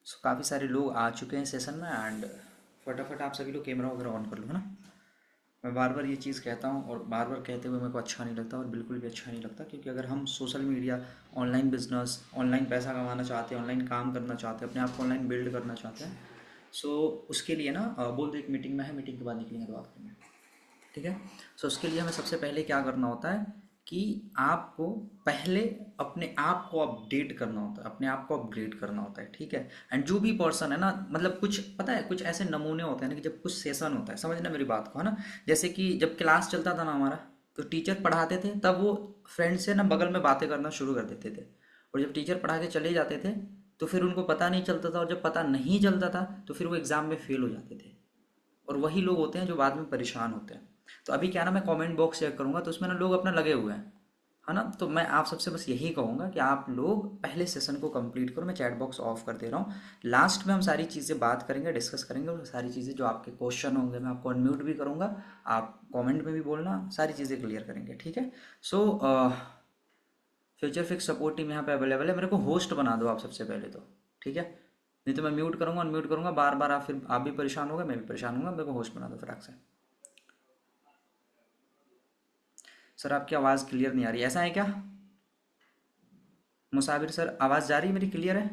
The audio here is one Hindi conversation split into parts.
सो काफ़ी सारे लोग आ चुके हैं सेशन में एंड फटाफट आप सभी लोग कैमरा वगैरह ऑन कर लो, है ना। मैं बार बार ये चीज़ कहता हूँ और बार बार कहते हुए मेरे को अच्छा नहीं लगता और बिल्कुल भी अच्छा नहीं लगता, क्योंकि अगर हम social media, online business, online पैसा कमाना चाहते हैं, ऑनलाइन काम करना चाहते हैं, अपने आप को ऑनलाइन बिल्ड करना चाहते हैं, सो उसके लिए ना बोल दो एक मीटिंग में है, मीटिंग के बाद निकलेंगे तो बात करेंगे, ठीक है। सो उसके लिए हमें सबसे पहले क्या करना होता है कि आपको पहले अपने आप को अपडेट करना होता है, अपने आप को अपग्रेड करना होता है, ठीक है। एंड जो भी पर्सन है ना, मतलब कुछ पता है, कुछ ऐसे नमूने होते हैं ना कि जब कुछ सेशन होता है, समझना मेरी बात को, है ना। जैसे कि जब क्लास चलता था ना हमारा, तो टीचर पढ़ाते थे, तब वो फ्रेंड से ना बगल में बातें करना शुरू कर देते थे, और जब टीचर पढ़ा के चले जाते थे तो फिर उनको पता नहीं चलता था, और जब पता नहीं चलता था तो फिर वो एग्ज़ाम में फेल हो जाते थे, और वही लोग होते हैं जो बाद में परेशान होते हैं। तो अभी क्या ना, मैं कमेंट बॉक्स चेक करूंगा तो उसमें ना लोग अपना लगे हुए हैं, है ना। तो मैं आप सबसे बस यही कहूंगा कि आप लोग पहले सेशन को कंप्लीट करो। मैं चैट बॉक्स ऑफ कर दे रहा हूँ, लास्ट में हम सारी चीज़ें बात करेंगे, डिस्कस करेंगे, और सारी चीज़ें जो आपके क्वेश्चन होंगे मैं आपको अनम्यूट भी करूंगा, आप कमेंट में भी बोलना, सारी चीज़ें क्लियर करेंगे, ठीक है। So future fix support team यहाँ पे अवेलेबल है, मेरे को होस्ट बना दो आप सबसे पहले तो, ठीक है। नहीं तो मैं म्यूट करूंगा, अनम्यूट करूंगा बार बार, आप फिर आप भी परेशान होगे, मैं भी परेशान होऊंगा, मेरे को होस्ट बना दो फटाक से। सर आपकी आवाज़ क्लियर नहीं आ रही, ऐसा है क्या? मुसाविर सर आवाज़ जा रही है मेरी, क्लियर है?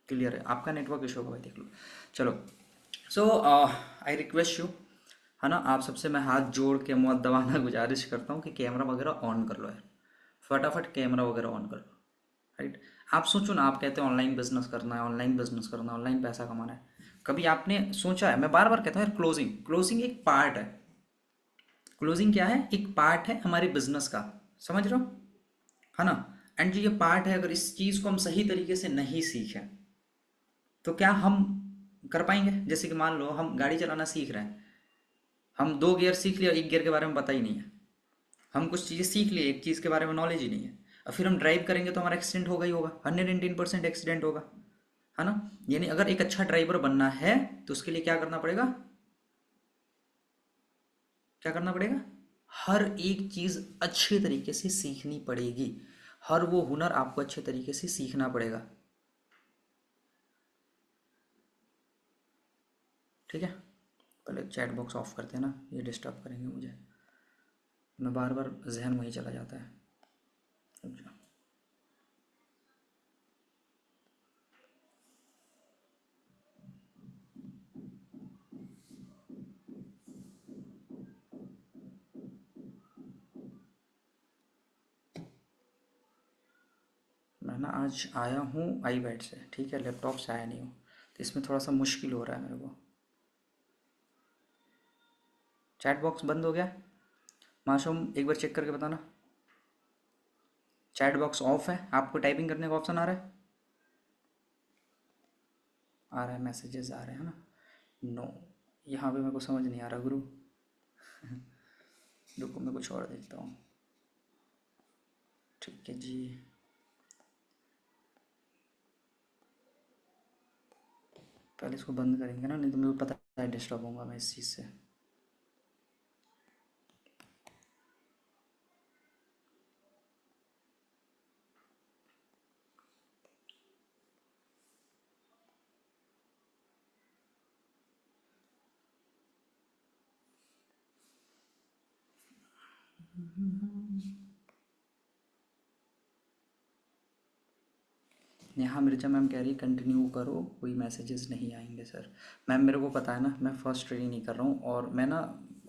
क्लियर है, आपका नेटवर्क इशू होगा भाई, देख लो। चलो, सो आई रिक्वेस्ट यू, है ना, आप सबसे मैं हाथ जोड़ के मुँह दबाना गुजारिश करता हूँ कि कैमरा वगैरह ऑन कर लो यार, फटाफट कैमरा वगैरह ऑन कर लो, राइट। आप सोचो ना, आप कहते हैं ऑनलाइन बिजनेस करना है, ऑनलाइन बिजनेस करना है, ऑनलाइन पैसा कमाना है, कभी आपने सोचा है, मैं बार बार कहता हूँ यार, क्लोजिंग क्लोजिंग एक पार्ट है। क्लोजिंग क्या है? एक पार्ट है हमारे बिजनेस का, समझ रहे हो, है ना। एंड जो ये पार्ट है, अगर इस चीज़ को हम सही तरीके से नहीं सीखें तो क्या हम कर पाएंगे? जैसे कि मान लो हम गाड़ी चलाना सीख रहे हैं, हम दो गियर सीख लिया, एक गियर के बारे में पता ही नहीं है, हम कुछ चीज़ें सीख लिए, एक चीज़ के बारे में नॉलेज ही नहीं है, और फिर हम ड्राइव करेंगे तो हमारा एक्सीडेंट होगा ही होगा, 110% एक्सीडेंट होगा, है ना। यानी अगर एक अच्छा ड्राइवर बनना है तो उसके लिए क्या करना पड़ेगा? क्या करना पड़ेगा? हर एक चीज़ अच्छे तरीके से सीखनी पड़ेगी, हर वो हुनर आपको अच्छे तरीके से सीखना पड़ेगा, ठीक है। पहले चैट बॉक्स ऑफ करते हैं ना, ये डिस्टर्ब करेंगे मुझे, मैं बार बार जहन वहीं चला जाता है। रुक जाओ। मैं ना आज आया हूँ आई बैट से, ठीक है, लैपटॉप से आया नहीं हूँ, तो इसमें थोड़ा सा मुश्किल हो रहा है मेरे को। चैट बॉक्स बंद हो गया? मासूम एक बार चेक करके बताना। चैट बॉक्स ऑफ है, आपको टाइपिंग करने का ऑप्शन आ रहा है? आ रहा है, मैसेजेस आ रहे हैं ना। नो, यहाँ पे मेरे को समझ नहीं आ रहा गुरु, रुको मैं कुछ और देखता हूँ, ठीक है जी। पहले इसको बंद करेंगे ना, नहीं तो मेरे को पता है डिस्टर्ब होऊंगा मैं इस चीज़ से। यहाँ मिर्जा मैम कह रही कंटिन्यू करो, कोई मैसेजेस नहीं आएंगे सर। मैम मेरे को पता है ना, मैं फर्स्ट ट्रेड ही नहीं कर रहा हूँ, और मैं ना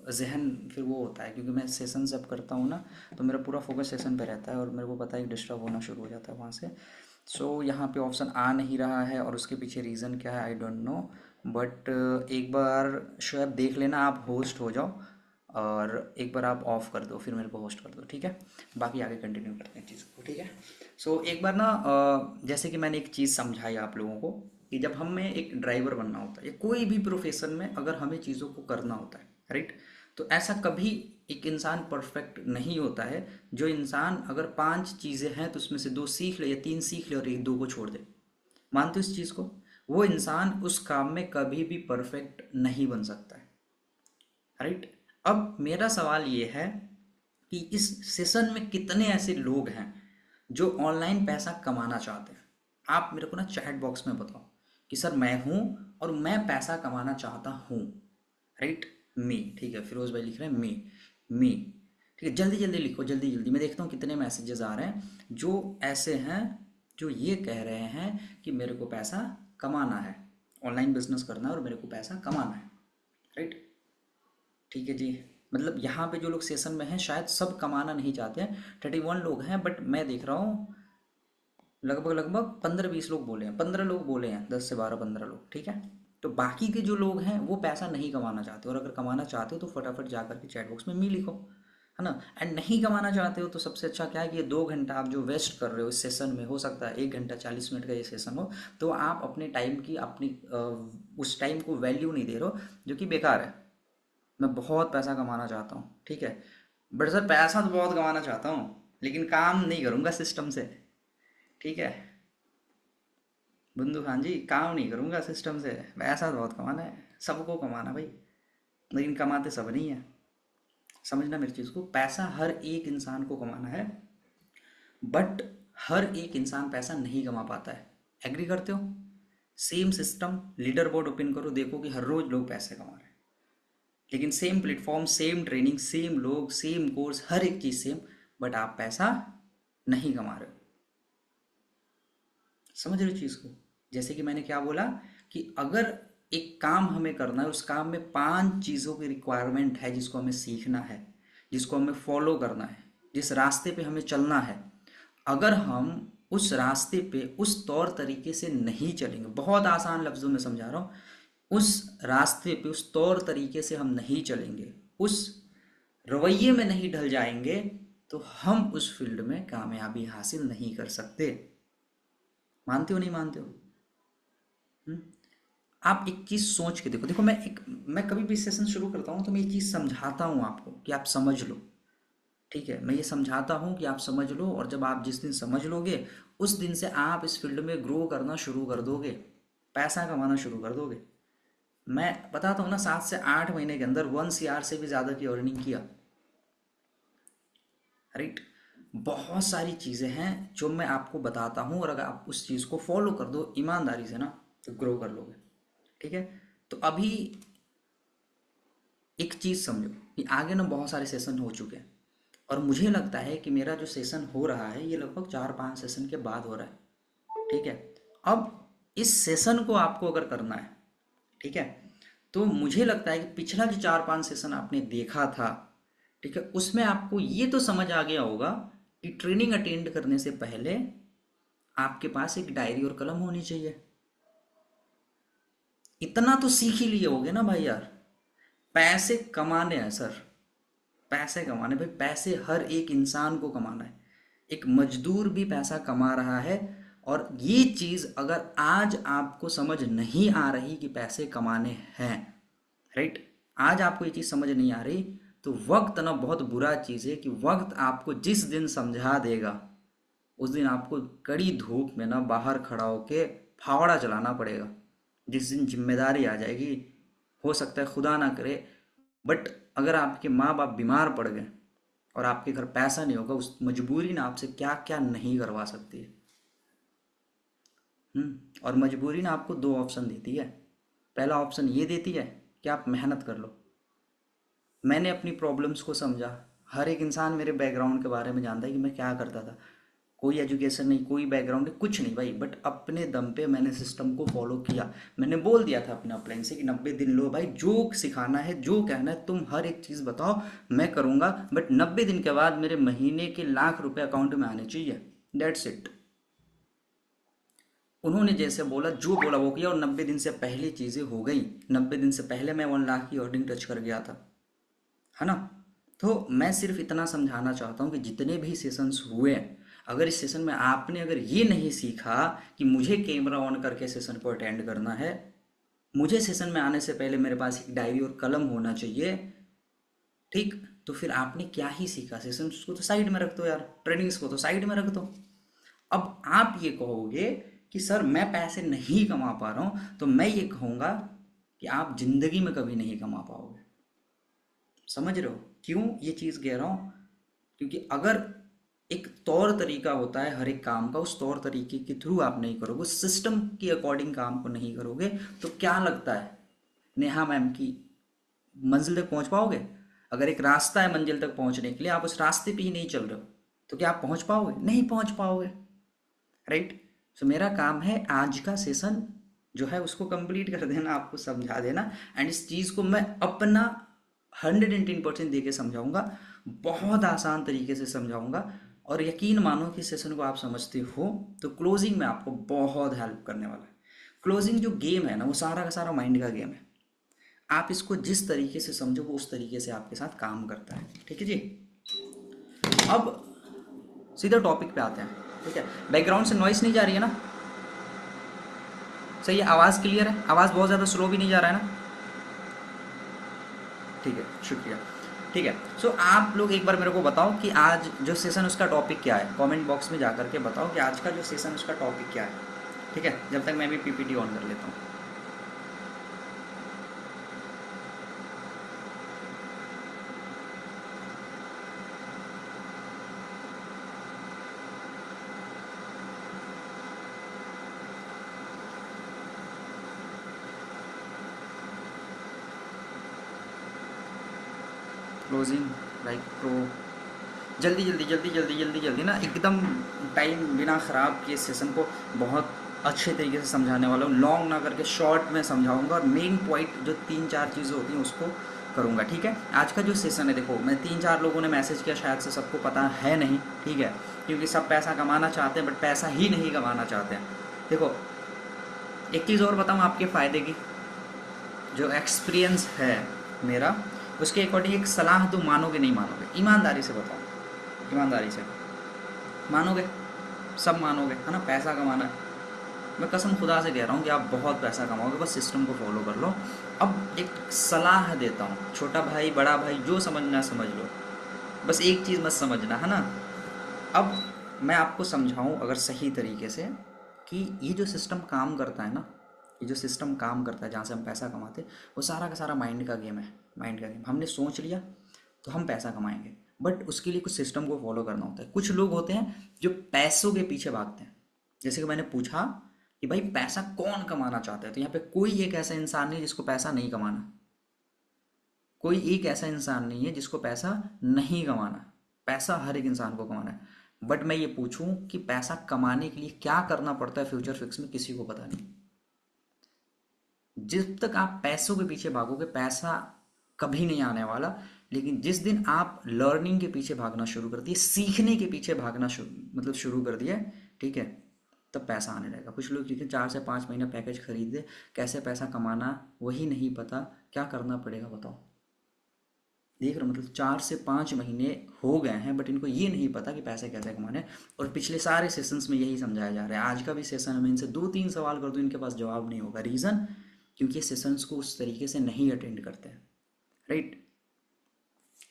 जहन फिर वो होता है, क्योंकि मैं सेशन जब करता हूँ ना तो मेरा पूरा फोकस सेशन पे रहता है, और मेरे को पता है डिस्टर्ब होना शुरू हो जाता है वहाँ से। सो यहाँ पे ऑप्शन आ नहीं रहा है, और उसके पीछे रीज़न क्या है आई डोंट नो, बट एक बार शायद देख लेना, आप होस्ट हो जाओ, और एक बार आप ऑफ कर दो, फिर मेरे को होस्ट कर दो, ठीक है। बाकी आगे कंटिन्यू करते हैं चीज़ को, ठीक है। सो एक बार ना जैसे कि मैंने एक चीज़ समझाई आप लोगों को, कि जब हमें एक ड्राइवर बनना होता है या कोई भी प्रोफेशन में अगर हमें चीज़ों को करना होता है, राइट, तो ऐसा कभी एक इंसान परफेक्ट नहीं होता है। जो इंसान अगर 5 चीज़ें हैं तो उसमें से 2 सीख ले या 3 सीख ले और एक दो को छोड़ दे, मानते हो इस चीज़ को? वो इंसान उस काम में कभी भी परफेक्ट नहीं बन सकता है, राइट। अब मेरा सवाल ये है कि इस सेशन में कितने ऐसे लोग हैं जो ऑनलाइन पैसा कमाना चाहते हैं, आप मेरे को ना चैट बॉक्स में बताओ कि सर मैं हूँ और मैं पैसा कमाना चाहता हूँ, राइट। मी, ठीक है, फिरोज भाई लिख रहे हैं मी, ठीक है, जल्दी जल्दी लिखो, जल्दी जल्दी, मैं देखता हूँ कितने मैसेजेस आ रहे हैं जो ऐसे हैं जो ये कह रहे हैं कि मेरे को पैसा कमाना है, ऑनलाइन बिजनेस करना है और मेरे को पैसा कमाना है, राइट। ठीक है जी। मतलब यहाँ पे जो लोग सेशन में हैं शायद सब कमाना नहीं चाहते हैं, 31 लोग हैं, बट मैं देख रहा हूँ लगभग लगभग 15-20 लोग बोले हैं, 15 लोग बोले हैं, 10 से 12 15 लोग, ठीक है। तो बाकी के जो लोग हैं वो पैसा नहीं कमाना चाहते, और अगर कमाना चाहते हो तो फटाफट जा करके चैट बॉक्स में मी लिखो, है ना। एंड नहीं कमाना चाहते हो तो सबसे अच्छा क्या है कि ये 2 घंटा आप जो वेस्ट कर रहे हो इस सेशन में, हो सकता है 1 घंटा 40 मिनट का ये सेशन हो, तो आप अपने टाइम की अपनी उस टाइम को वैल्यू नहीं दे रहे हो, जो कि बेकार है। मैं बहुत पैसा कमाना चाहता हूँ, ठीक है, बट सर पैसा तो बहुत कमाना चाहता हूँ लेकिन काम नहीं करूँगा सिस्टम से, ठीक है। बंधु खान जी, काम नहीं करूँगा सिस्टम से, पैसा तो बहुत कमाना है, सबको कमाना भाई, लेकिन कमाते सब नहीं है। समझना मेरी चीज़ को, पैसा हर एक इंसान को कमाना है, बट हर एक इंसान पैसा नहीं कमा पाता है। एग्री करते हो? Same system, leader board open करो, देखो कि हर रोज लोग पैसे कमा रहे हैं, लेकिन same platform, same training, same लोग, सेम कोर्स, हर एक चीज़ सेम, बट आप पैसा नहीं कमा रहे हो। समझ रहे हो चीज़ को? जैसे कि मैंने क्या बोला कि अगर एक काम हमें करना है, उस काम में 5 चीज़ों की रिक्वायरमेंट है जिसको हमें सीखना है, जिसको हमें फॉलो करना है, जिस रास्ते पे हमें चलना है। अगर हम उस रास्ते पे उस तौर तरीके से नहीं चलेंगे, बहुत आसान लफ्ज़ों में समझा रहा हूँ, उस रास्ते पे उस तौर तरीके से हम नहीं चलेंगे, उस रवैये में नहीं ढल जाएंगे, तो हम उस फील्ड में कामयाबी हासिल नहीं कर सकते। मानते हो नहीं मानते हो? हम्म? आप एक चीज सोच के देखो, देखो मैं कभी भी सेशन शुरू करता हूँ तो मैं ये चीज समझाता हूँ आपको कि आप समझ लो, ठीक है। मैं ये समझाता हूँ कि आप समझ लो, और जब आप जिस दिन समझ लोगे उस दिन से आप इस फील्ड में ग्रो करना शुरू कर दोगे, पैसा कमाना शुरू कर दोगे। मैं बताता हूँ ना, 7 से 8 महीने के अंदर 1 CR से भी ज्यादा की अर्निंग किया, राइट। बहुत सारी चीजें हैं जो मैं आपको बताता हूँ, और अगर आप उस चीज को फॉलो कर दो ईमानदारी से ना, तो ग्रो कर लोगे, ठीक है। तो अभी एक चीज समझो कि आगे ना बहुत सारे सेशन हो चुके हैं, और मुझे लगता है कि मेरा जो सेशन हो रहा है ये लगभग 4-5 सेशन के बाद हो रहा है, ठीक है। अब इस सेशन को आपको अगर करना है, ठीक है, तो मुझे लगता है कि पिछला जो 4-5 सेशन आपने देखा था, ठीक है, उसमें आपको ये तो समझ आ गया होगा कि ट्रेनिंग अटेंड करने से पहले आपके पास एक डायरी और कलम होनी चाहिए। इतना तो सीख ही लिए होगे ना भाई यार। पैसे कमाने हैं सर, पैसे कमाने भाई, पैसे हर एक इंसान को कमाना है, एक मजदूर भी पैसा कमा रहा है। और ये चीज अगर आज आपको समझ नहीं आ रही कि पैसे कमाने हैं, राइट, आज आपको ये चीज समझ नहीं आ रही, तो वक्त ना बहुत बुरा चीज है कि वक्त आपको जिस दिन समझा देगा उस दिन आपको कड़ी धूप में ना बाहर खड़ा होके फावड़ा चलाना पड़ेगा। जिस दिन जिम्मेदारी आ जाएगी, हो सकता है खुदा ना करे, बट अगर आपके माँ बाप बीमार पड़ गए और आपके घर पैसा नहीं होगा, उस मजबूरी ना आपसे क्या क्या नहीं करवा सकती है। और मजबूरी ना आपको 2 ऑप्शन देती है। पहला ऑप्शन ये देती है कि आप मेहनत कर लो। मैंने अपनी प्रॉब्लम्स को समझा, हर एक इंसान मेरे बैकग्राउंड के बारे में जानता है कि मैं क्या करता था। कोई एजुकेशन नहीं, कोई बैकग्राउंड नहीं, कुछ नहीं भाई, बट अपने दम पे मैंने सिस्टम को फॉलो किया। मैंने बोल दिया था अपने अपलाइन से कि 90 दिन लो भाई, जो सिखाना है जो कहना है तुम हर एक चीज़ बताओ, मैं करूँगा, बट 90 दिन के बाद मेरे महीने के लाख रुपए अकाउंट में आने चाहिए। That's it. उन्होंने जैसे बोला, जो बोला वो किया, और 90 दिन से पहले चीज़ें हो गई। 90 दिन से पहले मैं 1 लाख की अर्निंग टच कर गया था, है ना। तो मैं सिर्फ इतना समझाना चाहता हूँ कि जितने भी सेशंस हुए, अगर इस सेशन में आपने अगर ये नहीं सीखा कि मुझे कैमरा ऑन करके सेशन को अटेंड करना है, मुझे सेशन में आने से पहले मेरे पास एक डायरी और कलम होना चाहिए, ठीक, तो फिर आपने क्या ही सीखा? सेशन को तो साइड में रख दो यार, ट्रेनिंग्स को तो साइड में रख दो। अब आप ये कहोगे कि सर मैं पैसे नहीं कमा पा रहा हूं, तो मैं ये कहूंगा कि आप जिंदगी में कभी नहीं कमा पाओगे। समझ रहे हो क्यों ये चीज़ कह रहा हूँ? क्योंकि अगर एक तौर तरीका होता है हर एक काम का, उस तौर तरीके के थ्रू आप नहीं करोगे, उस सिस्टम के अकॉर्डिंग काम को नहीं करोगे, तो क्या लगता है नेहा मैम की मंजिल तक पहुंच पाओगे? अगर एक रास्ता है मंजिल तक पहुंचने के लिए, आप उस रास्ते पे ही नहीं चल रहे हो, तो क्या आप पहुंच पाओगे? नहीं पहुंच पाओगे, राइट? सो मेरा काम है आज का सेशन जो है उसको कंप्लीट कर देना, आपको समझा देना, एंड इस चीज़ को मैं अपना 110% दे के समझाऊंगा, बहुत आसान तरीके से समझाऊंगा, और यकीन मानो कि सेशन को आप समझते हो तो क्लोजिंग में आपको बहुत हेल्प करने वाला है। क्लोजिंग जो गेम है ना, वो सारा का सारा माइंड का गेम है। आप इसको जिस तरीके से समझो वो उस तरीके से आपके साथ काम करता है, ठीक है जी? अब सीधा टॉपिक पे आते हैं, ठीक है? बैकग्राउंड से नॉइस नहीं जा रही है ना? सही है, आवाज़ क्लियर है, आवाज़ बहुत ज़्यादा स्लो भी नहीं जा रहा है ना? ठीक है, शुक्रिया। ठीक है, सो आप लोग एक बार मेरे को बताओ कि आज जो सेशन उसका टॉपिक क्या है, कमेंट बॉक्स में जा करके बताओ कि आज का जो सेशन उसका टॉपिक क्या है, ठीक है? जब तक मैं भी पीपीटी ऑन कर लेता हूँ। क्लोजिंग लाइक प्रो, जल्दी जल्दी जल्दी जल्दी जल्दी जल्दी ना, एकदम टाइम बिना ख़राब किए सेशन को बहुत अच्छे तरीके से समझाने वाला हूँ, लॉन्ग ना करके शॉर्ट में समझाऊंगा, और मेन पॉइंट जो 3-4 चीज़ें होती हैं उसको करूँगा, ठीक है? आज का जो सेशन है, देखो मैं 3-4 लोगों ने मैसेज किया, शायद से सबको पता है नहीं, ठीक है? क्योंकि सब पैसा कमाना चाहते हैं बट पैसा ही नहीं कमाना चाहते हैं। देखो, एक चीज़ और बताऊँ आपके फ़ायदे की, जो एक्सपीरियंस है मेरा, उसके अकॉर्डिंग एक सलाह तो मानोगे नहीं मानोगे, ईमानदारी से बताओ, ईमानदारी से मानोगे? सब मानोगे है ना? पैसा कमाना है, मैं कसम खुदा से कह रहा हूँ कि आप बहुत पैसा कमाओगे, बस सिस्टम को फॉलो कर लो। अब एक सलाह देता हूँ, छोटा भाई बड़ा भाई जो समझना है समझ लो, बस एक चीज़ मत समझना, है ना? अब मैं आपको समझाऊँ अगर सही तरीके से, कि ये जो सिस्टम काम करता है ना, ये जो सिस्टम काम करता है जहाँ से हम पैसा कमाते हैं, वो सारा का सारा माइंड का गेम है। माइंड का गेम, हमने सोच लिया तो हम पैसा कमाएंगे, बट उसके लिए कुछ सिस्टम को फॉलो करना होता है। कुछ लोग होते हैं जो पैसों के पीछे भागते हैं, जैसे कि मैंने पूछा कि भाई पैसा कौन कमाना चाहता है, तो यहाँ पे कोई एक ऐसा इंसान नहीं जिसको पैसा नहीं कमाना, कोई एक ऐसा इंसान नहीं है जिसको पैसा नहीं कमाना, पैसा हर एक इंसान को कमाना है। बट मैं ये पूछूं कि पैसा कमाने के लिए क्या करना पड़ता है फ्यूचर फिक्स में, किसी को पता नहीं। जब तक आप पैसों के पीछे भागोगे पैसा कभी नहीं आने वाला, लेकिन जिस दिन आप लर्निंग के पीछे भागना शुरू कर दिए, सीखने के पीछे भागना मतलब शुरू कर दिया, ठीक है, तब पैसा आने लगेगा। कुछ लोग देखिए 4 से 5 महीना पैकेज खरीदे, कैसे पैसा कमाना वही नहीं पता, क्या करना पड़ेगा बताओ? देख रहे हो, मतलब 4 से 5 महीने हो गए हैं बट इनको ये नहीं पता कि पैसे कैसे कमाने हैं। और पिछले सारे सेशंस में यही समझाया जा रहा है, आज का भी सेशन में इनसे 2-3 सवाल कर दूं इनके पास जवाब नहीं होगा। रीज़न, क्योंकि सेशंस को उस तरीके से नहीं अटेंड करते हैं, राइट?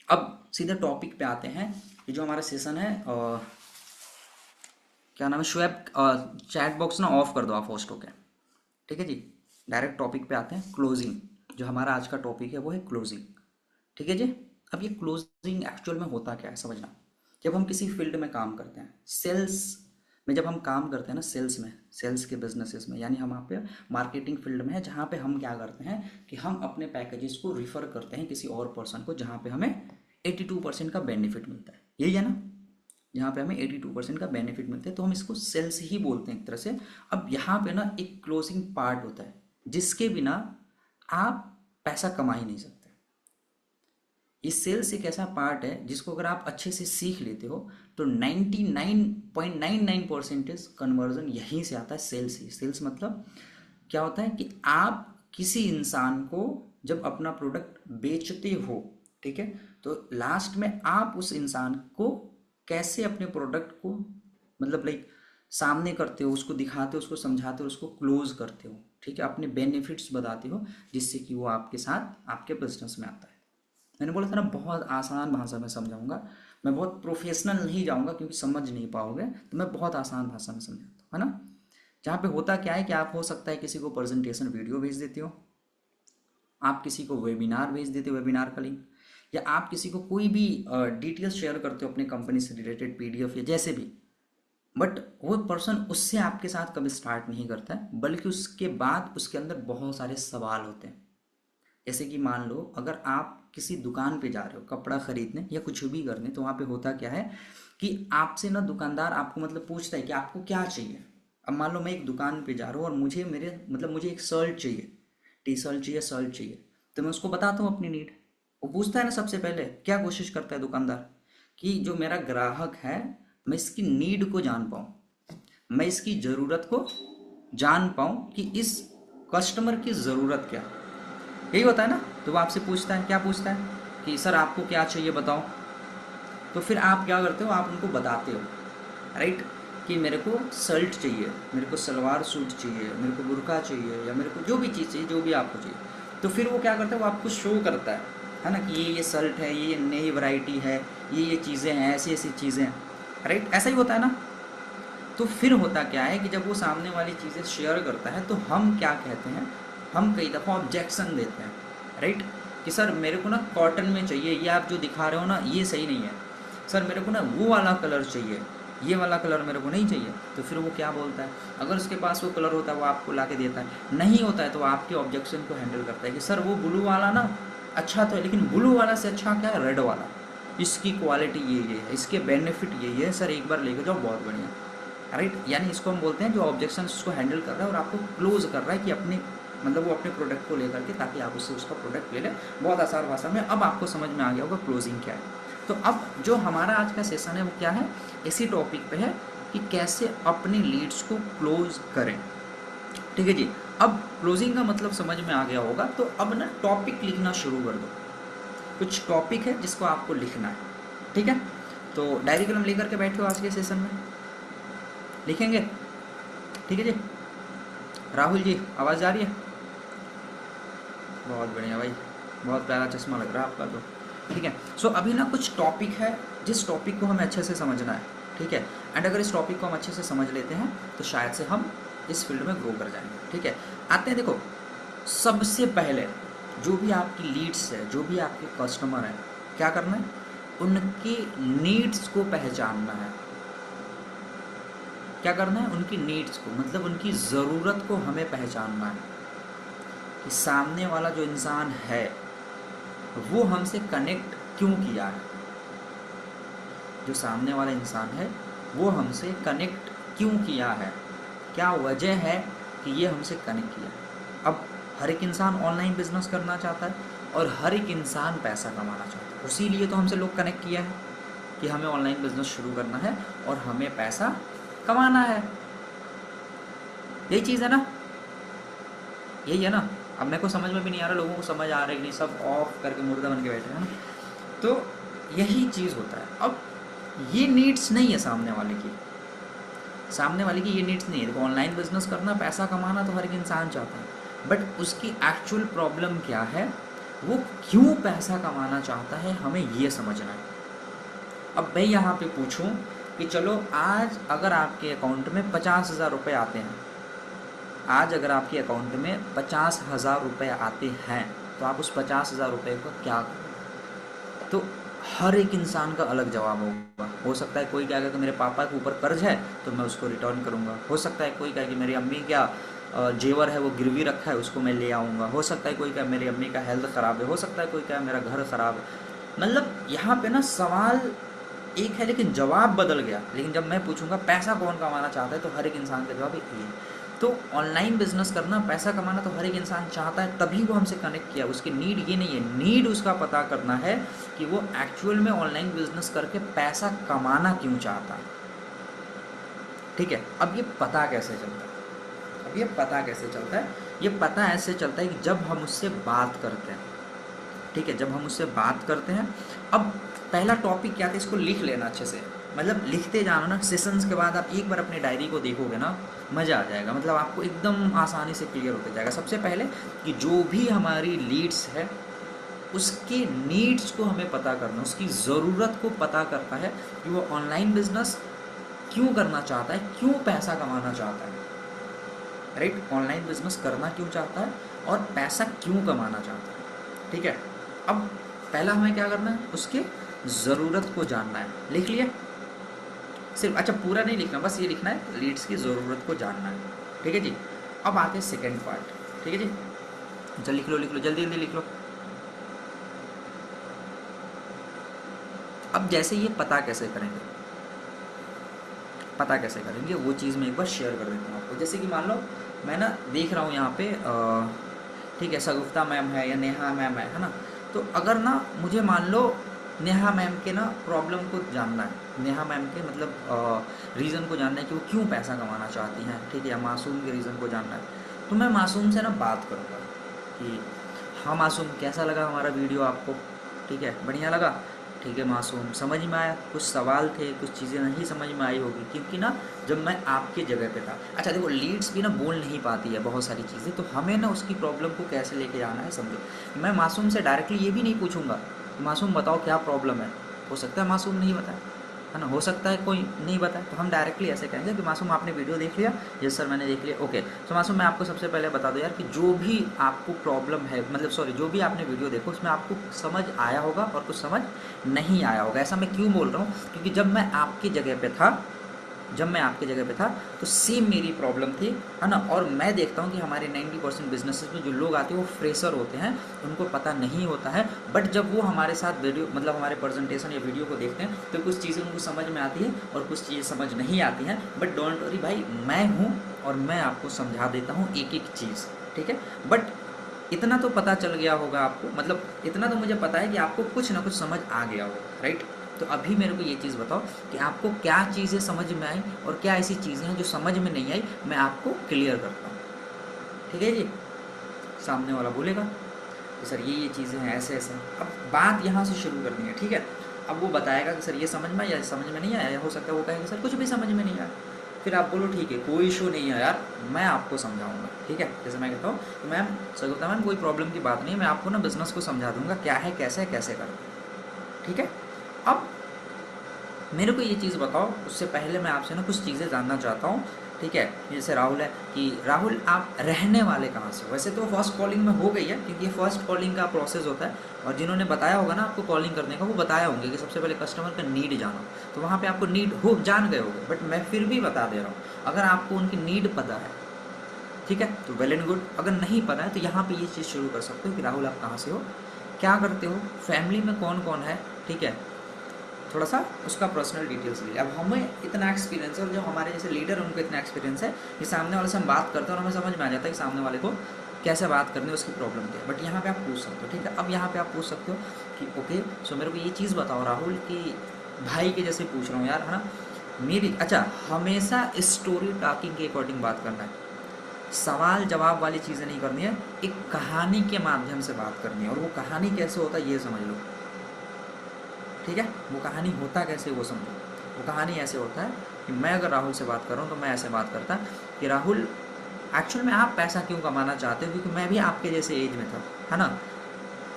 अब सीधे टॉपिक पे आते हैं कि जो हमारा सेशन है, क्या नाम है, शुएब, चैट बॉक्स ना ऑफ कर दो आप होस्ट होके, ठीक है जी? डायरेक्ट टॉपिक पे आते हैं, क्लोजिंग। जो हमारा आज का टॉपिक है वो है क्लोजिंग, ठीक है जी? अब ये क्लोजिंग एक्चुअल में होता क्या है समझना। जब हम किसी फील्ड में काम करते हैं, सेल्स में जब हम काम करते हैं ना, सेल्स में, सेल्स के बिजनेसेस में, यानी हम यहाँ पे मार्केटिंग फील्ड में है, जहाँ पे हम क्या करते हैं कि हम अपने पैकेजेस को रिफ़र करते हैं किसी और पर्सन को, जहाँ पे हमें 82% का बेनिफिट मिलता है, यही है ना? यहाँ पे हमें 82% का बेनिफिट मिलता है, तो हम इसको सेल्स ही बोलते हैं एक तरह से। अब यहाँ पे ना एक क्लोजिंग पार्ट होता है जिसके बिना आप पैसा कमा ही नहीं सकते। ये सेल्स एक ऐसा पार्ट है जिसको अगर आप अच्छे से सीख लेते हो तो 99.99% कन्वर्जन यहीं से आता है, सेल्स ही। सेल्स मतलब क्या होता है कि आप किसी इंसान को जब अपना प्रोडक्ट बेचते हो, ठीक है, तो लास्ट में आप उस इंसान को कैसे अपने प्रोडक्ट को मतलब लाइक सामने करते हो, उसको दिखाते हो, उसको समझाते हो, उसको क्लोज करते हो, ठीक है, अपने बेनिफिट्स बताते हो, जिससे कि वो आपके साथ आपके बिजनेस में आता है। मैंने बोला था ना बहुत आसान भाषा में समझाऊंगा, मैं बहुत प्रोफेशनल नहीं जाऊंगा क्योंकि समझ नहीं पाओगे, तो मैं बहुत आसान भाषा में समझाता हूँ, है ना? जहाँ पे होता क्या है कि आप हो सकता है किसी को प्रेजेंटेशन वीडियो भेज देते हो, आप किसी को वेबिनार भेज देते हो, वेबिनार का लिंक, या आप किसी को कोई भी डिटेल्स शेयर करते हो अपनी कंपनी से रिलेटेड, पीडीएफ या जैसे भी, बट वो पर्सन उससे आपके साथ कभी स्टार्ट नहीं करता है, बल्कि उसके बाद उसके अंदर बहुत सारे सवाल होते हैं। जैसे कि मान लो अगर आप किसी दुकान पे जा रहे हो कपड़ा खरीदने या कुछ भी करने, तो वहाँ पे होता क्या है कि आपसे ना दुकानदार आपको मतलब पूछता है कि आपको क्या चाहिए। अब मान लो मैं एक दुकान पे जा रहा हूँ और मुझे एक शर्ट चाहिए, टी शर्ट चाहिए, शर्ट चाहिए, तो मैं उसको बताता हूँ अपनी नीड। वो पूछता है ना, सबसे पहले क्या कोशिश करता है दुकानदार, कि जो मेरा ग्राहक है मैं इसकी नीड को जान पाऊँ, मैं इसकी ज़रूरत को जान पाऊँ कि इस कस्टमर की ज़रूरत क्या है। यही होता है ना। तो वो आपसे पूछता है, क्या पूछता है कि सर आपको क्या चाहिए बताओ। तो फिर आप क्या करते हो, आप उनको बताते हो, राइट, कि मेरे को शर्ट चाहिए, मेरे को सलवार सूट चाहिए, मेरे को बुर्का चाहिए, या मेरे को जो भी चीज़ चाहिए, जो भी आपको चाहिए। तो फिर वो क्या करता है, वो आपको शो करता है ना, कि ये शर्ट है, ये नई वैरायटी है, ये चीज़ें हैं, ऐसी ऐसी चीज़ें हैं, राइट। ऐसा ही होता है ना। तो फिर होता क्या है कि जब वो सामने वाली चीज़ें शेयर करता है तो हम क्या कहते हैं, हम कई दफ़ा ऑब्जेक्शन देते हैं, राइट, कि सर मेरे को ना कॉटन में चाहिए, ये आप जो दिखा रहे हो ना ये सही नहीं है, सर मेरे को ना वो वाला कलर चाहिए, ये वाला कलर मेरे को नहीं चाहिए। तो फिर वो क्या बोलता है, अगर उसके पास वो कलर होता है वो आपको ला के देता है, नहीं होता है तो आपके ऑब्जेक्शन को हैंडल करता है कि सर वो ब्लू वाला ना अच्छा तो है, लेकिन ब्लू वाला से अच्छा क्या है, रेड वाला, इसकी क्वालिटी ये है, इसके बेनिफिट ये है, सर एक बार लेके जाओ बहुत बढ़िया, राइट। यानी इसको हम बोलते हैं जो ऑब्जेक्शन उसको हैंडल कर रहा है और आपको क्लोज कर रहा है कि अपने मतलब वो अपने प्रोडक्ट को लेकर के, ताकि आप उससे उसका प्रोडक्ट ले लें। बहुत आसान भाषा में अब आपको समझ में आ गया होगा क्लोजिंग क्या है। तो अब जो हमारा आज का सेशन है वो क्या है, इसी टॉपिक पे है कि कैसे अपने लीड्स को क्लोज करें। ठीक है जी। अब क्लोजिंग का मतलब समझ में आ गया होगा, तो अब ना टॉपिक लिखना शुरू कर दो। कुछ टॉपिक है जिसको आपको लिखना है, ठीक है। तो डायरी कलम लेकर के बैठे हो आज के सेशन में, लिखेंगे, ठीक है जी। राहुल जी आवाज़ आ रही है, बहुत बढ़िया भाई, बहुत प्यारा चश्मा लग रहा है आपका तो, ठीक है। सो अभी ना कुछ टॉपिक है जिस टॉपिक को हमें अच्छे से समझना है, ठीक है। एंड अगर इस टॉपिक को हम अच्छे से समझ लेते हैं तो शायद से हम इस फील्ड में ग्रो कर जाएंगे, ठीक है। आते हैं, देखो सबसे पहले जो भी आपकी लीड्स है, जो भी आपके कस्टमर हैं, क्या करना है, उनकी नीड्स को पहचानना है। क्या करना है, उनकी नीड्स को, मतलब उनकी ज़रूरत को हमें पहचानना है कि सामने वाला जो इंसान है वो हमसे कनेक्ट क्यों किया है। जो सामने वाला इंसान है वो हमसे कनेक्ट क्यों किया है, क्या वजह है कि ये हमसे कनेक्ट किया है। अब हर एक इंसान ऑनलाइन बिजनेस करना चाहता है और हर एक इंसान पैसा कमाना चाहता है, उसी लिए तो हमसे लोग कनेक्ट किया है कि हमें ऑनलाइन बिजनेस शुरू करना है और हमें पैसा कमाना है। यही चीज़ है ना, यही है ना। अब मेरे को समझ में भी नहीं आ रहा, लोगों को समझ आ रहा है कि नहीं, सब ऑफ करके मुर्दा बन के बैठे हैं ना। तो यही चीज़ होता है। अब ये नीड्स नहीं है सामने वाले की, सामने वाले की ये नीड्स नहीं है। देखो ऑनलाइन बिजनेस करना, पैसा कमाना तो हर एक इंसान चाहता है, बट उसकी एक्चुअल प्रॉब्लम क्या है, वो क्यों पैसा कमाना चाहता है, हमें ये समझना है। अब मैं यहाँ पे पूछूं कि चलो आज अगर आपके अकाउंट में 50,000 रुपये आते हैं, आज अगर आपके अकाउंट में 50,000 रुपये आते हैं, तो आप उस 50,000 रुपये का क्या करोगे। तो हर एक इंसान का अलग जवाब होगा। हो सकता है कोई कहेगा कि मेरे पापा के ऊपर कर्ज है तो मैं उसको रिटर्न करूँगा। हो सकता है कोई कहे कि मेरी अम्मी क्या जेवर है वो गिरवी रखा है उसको मैं ले आऊँगा। हो सकता है कोई कहे मेरी अम्मी का हेल्थ ख़राब है। हो सकता है कोई कहे मेरा घर ख़राब है। मतलब यहाँ पे ना सवाल एक है लेकिन जवाब बदल गया। लेकिन जब मैं पूछूंगा पैसा कौन कमाना चाहता है तो हर एक इंसान का जवाब एक ही है। तो ऑनलाइन बिजनेस करना, पैसा कमाना तो हर एक इंसान चाहता है, तभी वो हमसे कनेक्ट किया। उसकी नीड ये नहीं है, नीड उसका पता करना है कि वो एक्चुअल में ऑनलाइन बिजनेस करके पैसा कमाना क्यों चाहता है। ठीक है। अब ये पता कैसे चलता है, अब ये पता कैसे चलता है, ये पता ऐसे चलता है कि जब हम उससे बात करते हैं। ठीक है, जब हम उससे बात करते हैं। अब पहला टॉपिक क्या था, इसको लिख लेना अच्छे से, मतलब लिखते जाना ना। सेशंस के बाद आप एक बार अपनी डायरी को देखोगे ना, मज़ा आ जाएगा। मतलब आपको एकदम आसानी से क्लियर होते जाएगा। सबसे पहले कि जो भी हमारी लीड्स है उसके नीड्स को हमें पता करना, उसकी ज़रूरत को पता करता है कि वो ऑनलाइन बिजनेस क्यों करना चाहता है, क्यों पैसा कमाना चाहता है, राइट। ऑनलाइन बिजनेस करना क्यों चाहता है और पैसा क्यों कमाना चाहता है। ठीक है। अब पहला हमें क्या करना है, उसके ज़रूरत को जानना है। लिख लिया सिर्फ, अच्छा पूरा नहीं लिखना, बस ये लिखना है लीड्स की ज़रूरत को जानना है। ठीक है जी। अब आते हैं सेकेंड पार्ट। ठीक है जी, चल लिख लो लिख लो, जल्दी जल्दी लिख लो। अब जैसे ये पता कैसे करेंगे, पता कैसे करेंगे वो चीज़ मैं एक बार शेयर कर देता हूँ आपको। जैसे कि मान लो मैं ना देख रहा हूँ यहाँ पे ठीक है शगुफ्ता मैम है या नेहा मैम है ना। तो अगर ना मुझे मान लो नेहा मैम के ना प्रॉब्लम को जानना है, नेहा मैम के मतलब रीज़न को जानना है कि वो क्यों पैसा कमाना चाहती हैं, ठीक है, या मासूम के रीज़न को जानना है, तो मैं मासूम से ना बात करूँगा कि हाँ मासूम कैसा लगा हमारा वीडियो आपको, ठीक है बढ़िया लगा, ठीक है मासूम समझ में आया, कुछ सवाल थे कुछ चीज़ें नहीं समझ में आई होगी, क्योंकि ना जब मैं आपकी जगह पे था। अच्छा देखो लीड्स भी ना बोल नहीं पाती है बहुत सारी चीज़ें, तो हमें ना उसकी प्रॉब्लम को कैसे लेके आना है समझो। मैं मासूम से डायरेक्टली ये भी नहीं पूछूंगा मासूम बताओ क्या प्रॉब्लम है, हो सकता है मासूम नहीं बताए, है ना, हो सकता है कोई नहीं बताए, तो हम डायरेक्टली ऐसे कहेंगे कि मासूम आपने वीडियो देख लिया, यस सर मैंने देख लिया, ओके। तो मासूम मैं आपको सबसे पहले बता दो यार कि जो भी आपको प्रॉब्लम है, मतलब सॉरी जो भी आपने वीडियो देखो उसमें आपको समझ आया होगा और कुछ समझ नहीं आया होगा। ऐसा मैं क्यों बोल रहा हूँ, क्योंकि जब मैं आपकी जगह पे था, जब मैं आपकी जगह पे था तो सेम मेरी प्रॉब्लम थी, है ना। और मैं देखता हूँ कि हमारे 90% बिजनेसेस में जो लोग आते हैं वो फ्रेशर होते हैं, उनको पता नहीं होता है, बट जब वो हमारे साथ वीडियो मतलब हमारे प्रेजेंटेशन या वीडियो को देखते हैं तो कुछ चीज़ें उनको समझ में आती है और कुछ चीज़ें समझ नहीं आती हैं। बट डोंट वरी भाई, मैं हूँ और मैं आपको समझा देता हूँ एक एक चीज़, ठीक है। बट इतना तो पता चल गया होगा आपको, मतलब इतना तो मुझे पता है कि आपको कुछ ना कुछ समझ आ गया होगा, राइट। तो अभी मेरे को ये चीज़ बताओ कि आपको क्या चीज़ें समझ में आई और क्या ऐसी चीज़ें हैं जो समझ में नहीं आई, मैं आपको क्लियर करता हूँ, ठीक है जी। सामने वाला बोलेगा कि सर ये चीज़ें हैं ऐसे ऐसे, अब बात यहाँ से शुरू करनी है, ठीक है। अब वो बताएगा कि सर ये समझ में आया, समझ में नहीं आया, या हो सकता है वो कहेगा सर कुछ भी समझ में नहीं आया। फिर आप बोलो ठीक है कोई इशू नहीं है यार, मैं आपको समझाऊंगा, ठीक है। जैसे मैं कहता हूँ तो मैम सगुफ्ता मैम कोई प्रॉब्लम की बात नहीं है, मैं आपको ना बिजनेस को समझा दूंगा क्या है कैसे कैसे करें, ठीक है। अब मेरे को ये चीज़ बताओ, उससे पहले मैं आपसे ना कुछ चीज़ें जानना चाहता हूँ, ठीक है। जैसे राहुल है कि राहुल आप रहने वाले कहाँ से हो। वैसे तो फर्स्ट कॉलिंग में हो गई है क्योंकि ये फर्स्ट कॉलिंग का प्रोसेस होता है, और जिन्होंने बताया होगा ना आपको कॉलिंग करने का वो बताया होंगे कि सबसे पहले कस्टमर का नीड जानो, तो वहाँ पे आपको नीड हो जान गए होंगे, बट मैं फिर भी बता दे रहा हूँ अगर आपको उनकी नीड पता है, ठीक है, तो वेल एंड गुड। अगर नहीं पता है तो यहाँ पे ये चीज़ शुरू कर सकते हो कि राहुल आप कहाँ से हो, क्या करते हो, फैमिली में कौन कौन है, ठीक है, थोड़ा सा उसका पर्सनल डिटेल्स ले। अब हमें इतना एक्सपीरियंस है और जो हमारे जैसे लीडर उनको इतना एक्सपीरियंस है कि सामने वाले से हम बात करते हैं और हमें समझ में आ जाता है कि सामने वाले को कैसे बात करनी है, उसकी प्रॉब्लम क्या है। बट यहाँ पे आप पूछ सकते हो, ठीक है। अब यहाँ पे आप पूछ सकते हो कि ओके सो मेरे को ये चीज़ बताओ राहुल कि भाई के जैसे पूछ रहा हूँ यार, है ना, मेरी अच्छा हमेशा स्टोरी टॉकिंग के अकॉर्डिंग बात करना है, सवाल जवाब वाली चीज़ें नहीं करनी है, एक कहानी के माध्यम से बात करनी है। और वो कहानी कैसे होता है ये समझ लो, ठीक है। वो कहानी होता कैसे वो समझो। वो कहानी ऐसे होता है कि मैं अगर राहुल से बात कर रहा हूँ तो मैं ऐसे बात करता कि राहुल एक्चुअल में आप पैसा क्यों कमाना चाहते हो, क्योंकि मैं भी आपके जैसे एज में था, है ना।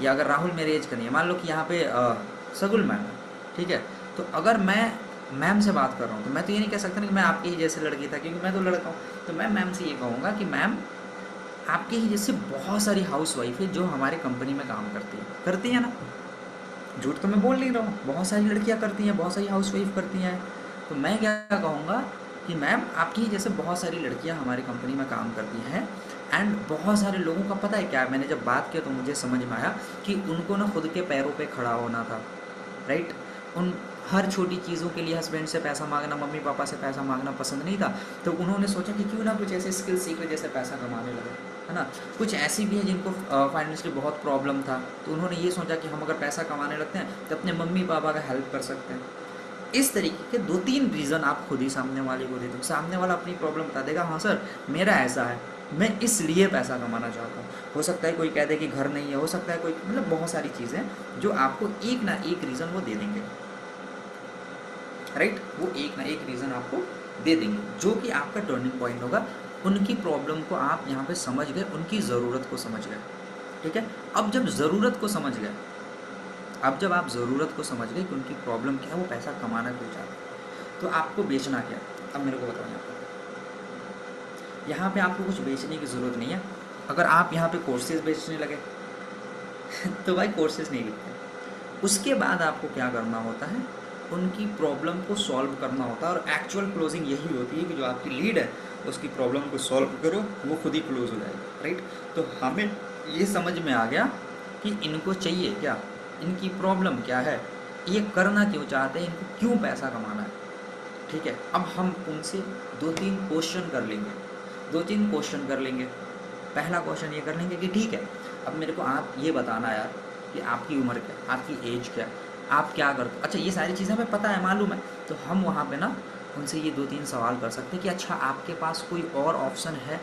या अगर राहुल मेरे एज का नहीं है, मान लो कि यहाँ पे सगुल मैम है, ठीक है। तो अगर मैं मैम से बात कर रहा हूँ तो मैं तो ये नहीं कह सकता ना कि मैं आपके ही जैसे लड़की था, क्योंकि मैं तो लड़का हूँ। तो मैं मैम से ये कहूँगा कि मैम आपके ही जैसे बहुत सारी हाउस वाइफ है जो हमारे कंपनी में काम करती है ना, झूठ तो मैं बोल नहीं रहा हूँ, बहुत सारी लड़कियाँ करती हैं, बहुत सारी हाउस वाइफ करती हैं। तो मैं क्या कहूँगा कि मैम आपकी जैसे बहुत सारी लड़कियाँ हमारी कंपनी में काम करती हैं, एंड बहुत सारे लोगों का पता है क्या, मैंने जब बात किया तो मुझे समझ में आया कि उनको ना खुद के पैरों पे खड़ा होना था, राइट। उन हर छोटी चीज़ों के लिए हस्बैंड से पैसा मांगना, मम्मी पापा से पैसा मांगना पसंद नहीं था। तो उन्होंने सोचा कि क्यों ना कुछ ऐसे स्किल सीख ले जैसे पैसा कमाने लगे, है ना। कुछ ऐसी भी है जिनको फाइनेंशियली बहुत प्रॉब्लम था, तो उन्होंने ये सोचा कि हम अगर पैसा कमाने लगते हैं तो अपने मम्मी पापा का हेल्प कर सकते हैं। इस तरीके के दो तीन रीज़न आप खुद ही सामने वाले को दे दो, सामने वाला अपनी प्रॉब्लम बता देगा, हाँ सर मेरा ऐसा है, मैं इसलिए पैसा कमाना चाहता हूँ। हो सकता है कोई कह दे कि घर नहीं है, हो सकता है कोई, मतलब बहुत सारी चीज़ें जो आपको एक ना एक रीज़न वो दे देंगे, राइट। वो एक ना एक रीज़न आपको दे देंगे जो कि आपका टर्निंग पॉइंट होगा। उनकी प्रॉब्लम को आप यहाँ पे समझ गए, उनकी ज़रूरत को समझ गए, ठीक है। अब जब ज़रूरत को समझ गए, अब जब आप ज़रूरत को समझ गए कि उनकी प्रॉब्लम क्या है, वो पैसा कमाना क्यों चाहते हैं, तो आपको बेचना क्या। अब मेरे को बताओ यहाँ पे आपको कुछ बेचने की ज़रूरत नहीं है। अगर आप यहाँ पे कोर्सेज बेचने लगे तो भाई कोर्सेज नहीं बिकते, उसके बाद आपको क्या करना होता है, उनकी प्रॉब्लम को सॉल्व करना होता है। और एक्चुअल क्लोजिंग यही होती है कि जो आपकी लीड है उसकी प्रॉब्लम को सॉल्व करो, वो खुद ही क्लोज हो जाएगी, राइट। तो हमें ये समझ में आ गया कि इनको चाहिए क्या, इनकी प्रॉब्लम क्या है, ये करना क्यों चाहते हैं, इनको क्यों पैसा कमाना है, ठीक है। अब हम उनसे 2-3 क्वेश्चन कर लेंगे, 2-3 क्वेश्चन कर लेंगे। पहला क्वेश्चन ये कर लेंगे कि ठीक है, अब मेरे को आप ये बताना यार कि आपकी उम्र क्या है, आपकी एज क्या है, आप क्या करते, अच्छा ये सारी चीज़ें हमें पता है, मालूम है। तो हम वहाँ पे ना उनसे ये 2-3 सवाल कर सकते हैं कि अच्छा आपके पास कोई और ऑप्शन है,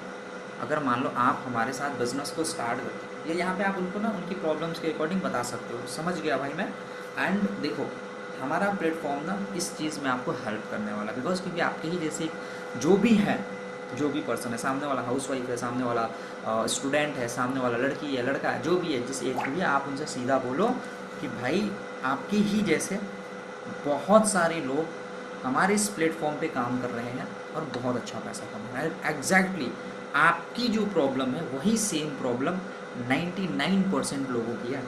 अगर मान लो आप हमारे साथ बिजनेस को स्टार्ट करते हो, या यहाँ पे आप उनको ना उनकी प्रॉब्लम्स के अकॉर्डिंग बता सकते हो। समझ गया भाई मैं। एंड देखो, हमारा प्लेटफॉर्म ना इस चीज़ में आपको हेल्प करने वाला, बिकॉज क्योंकि आपके ही जैसे जो भी है, जो भी पर्सन है, सामने वाला हाउसवाइफ है, सामने वाला स्टूडेंट है, सामने वाला लड़की है, लड़का है, जो भी है, जिस एज की भी है, आप उनसे सीधा बोलो कि भाई आपके ही जैसे बहुत सारे लोग हमारे इस प्लेटफॉर्म पे काम कर रहे हैं और बहुत अच्छा पैसा कमा रहे हैं। एग्जैक्टली आपकी जो प्रॉब्लम है वही सेम प्रॉब्लम 99% लोगों की है।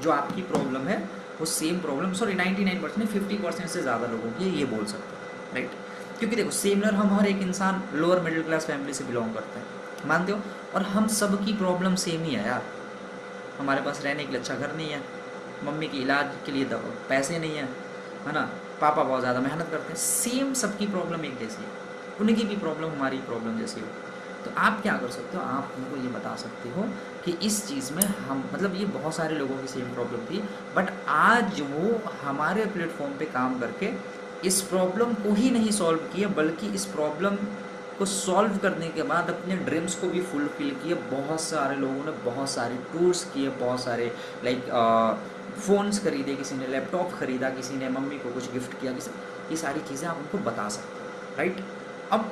जो आपकी प्रॉब्लम है वो सेम प्रॉब्लम, सॉरी 99% 50% से ज़्यादा लोगों की है, ये बोल सकते हैं, राइट। क्योंकि देखो सिमिलर हम हर एक इंसान लोअर मिडिल क्लास फैमिली से बिलोंग करते हैं, मानते हो, और हम सब की प्रॉब्लम सेम ही है यार। हमारे पास रहने के लिए अच्छा घर नहीं है, मम्मी के इलाज के लिए पैसे नहीं है ना, पापा बहुत ज़्यादा मेहनत करते हैं, सेम सबकी प्रॉब्लम एक जैसी है, उनकी भी प्रॉब्लम हमारी प्रॉब्लम जैसी हो। तो आप क्या कर सकते हो, आप उनको ये बता सकते हो कि इस चीज़ में हम, मतलब ये बहुत सारे लोगों की सेम प्रॉब्लम थी, बट आज वो हमारे प्लेटफॉर्म पे काम करके इस प्रॉब्लम को ही नहीं सॉल्व किए, बल्कि इस प्रॉब्लम को सॉल्व करने के बाद अपने ड्रीम्स को भी फुलफिल किए। बहुत सारे लोगों ने बहुत सारे टूर्स किए, बहुत सारे लाइक फ़ोन्स खरीदे, किसी ने लैपटॉप ख़रीदा, किसी ने मम्मी को कुछ गिफ्ट किया, किसी, ये सारी चीज़ें आप उनको बता सकते हो, राइट। अब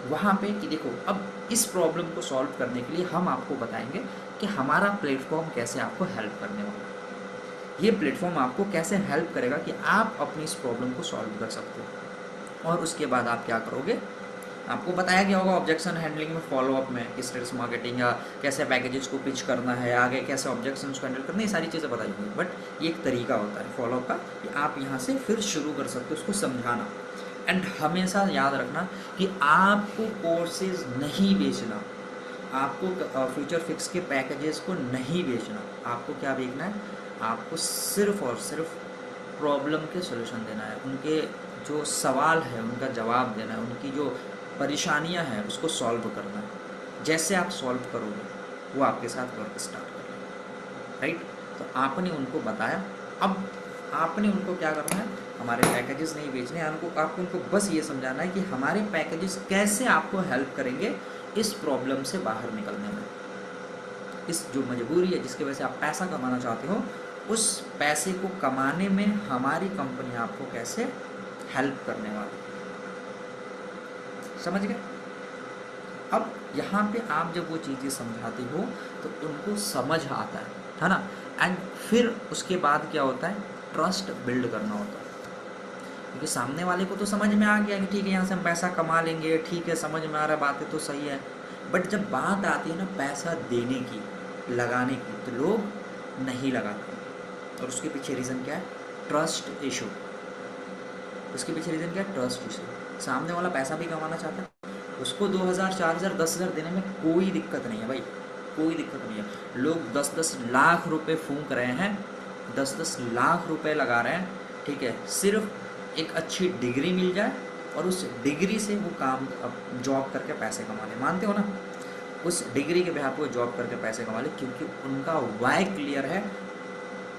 वहाँ पे कि देखो, अब इस प्रॉब्लम को सॉल्व करने के लिए हम आपको बताएंगे कि हमारा प्लेटफॉर्म कैसे आपको हेल्प करने वाला है। ये प्लेटफॉर्म आपको कैसे हेल्प करेगा कि आप अपनी इस प्रॉब्लम को सॉल्व कर सकते हो। और उसके बाद आप क्या करोगे, आपको बताया गया होगा ऑब्जेक्शन हैंडलिंग में, फॉलोअप में, स्टेटस मार्केटिंग, या कैसे पैकेजेस को पिच करना है, आगे कैसे ऑब्जेक्शन को हैंडल करना है, ये सारी चीज़ें बताई होंगी। बट ये एक तरीका होता है फॉलोअप का कि आप यहाँ से फिर शुरू कर सकते हो उसको समझाना। एंड हमेशा याद रखना कि आपको कोर्सेज नहीं बेचना, आपको फ्यूचर फिक्स के पैकेजेस को नहीं बेचना, आपको क्या बेचना है, आपको सिर्फ और सिर्फ प्रॉब्लम के सोल्यूशन देना है, उनके जो सवाल है उनका जवाब देना है, उनकी जो परेशानियां हैं उसको सॉल्व करना है। जैसे आप सॉल्व करोगे वो आपके साथ वर्क स्टार्ट कर लेंगे, राइट। तो आपने उनको बताया, अब आपने उनको क्या करना है, हमारे पैकेजेस नहीं बेचने, आपको उनको बस ये समझाना है कि हमारे पैकेजेस कैसे आपको हेल्प करेंगे इस प्रॉब्लम से बाहर निकलने में, इस जो मजबूरी है जिसकी वजह से आप पैसा कमाना चाहते हो, उस पैसे को कमाने में हमारी कंपनी आपको कैसे हेल्प करने वाली है। समझ गए। अब यहाँ पे आप जब वो चीज़ें समझाते हो तो उनको समझ आता है ना। एंड फिर उसके बाद क्या होता है, ट्रस्ट बिल्ड करना होता है, क्योंकि सामने वाले को तो समझ में आ गया कि ठीक है यहाँ से हम पैसा कमा लेंगे, ठीक है समझ में आ रहा है, बातें तो सही है। बट जब बात आती है ना पैसा देने की, लगाने की, तो लोग नहीं लगाते। और उसके पीछे रीज़न क्या है, ट्रस्ट इशू। उसके पीछे रीज़न क्या है, ट्रस्ट इशू। सामने वाला पैसा भी कमाना चाहता है, उसको 2000, 4000, 10,000 देने में कोई दिक्कत नहीं है भाई, कोई दिक्कत नहीं है। लोग 10-10 लाख रुपए फूंक रहे हैं, 10-10 लाख रुपए लगा रहे हैं, ठीक है, सिर्फ एक अच्छी डिग्री मिल जाए और उस डिग्री से वो काम जॉब करके पैसे कमा ले। मानते हो ना, उस डिग्री के बिहाफ पे वो जॉब करके पैसे कमा ले, क्योंकि उनका वाई क्लियर है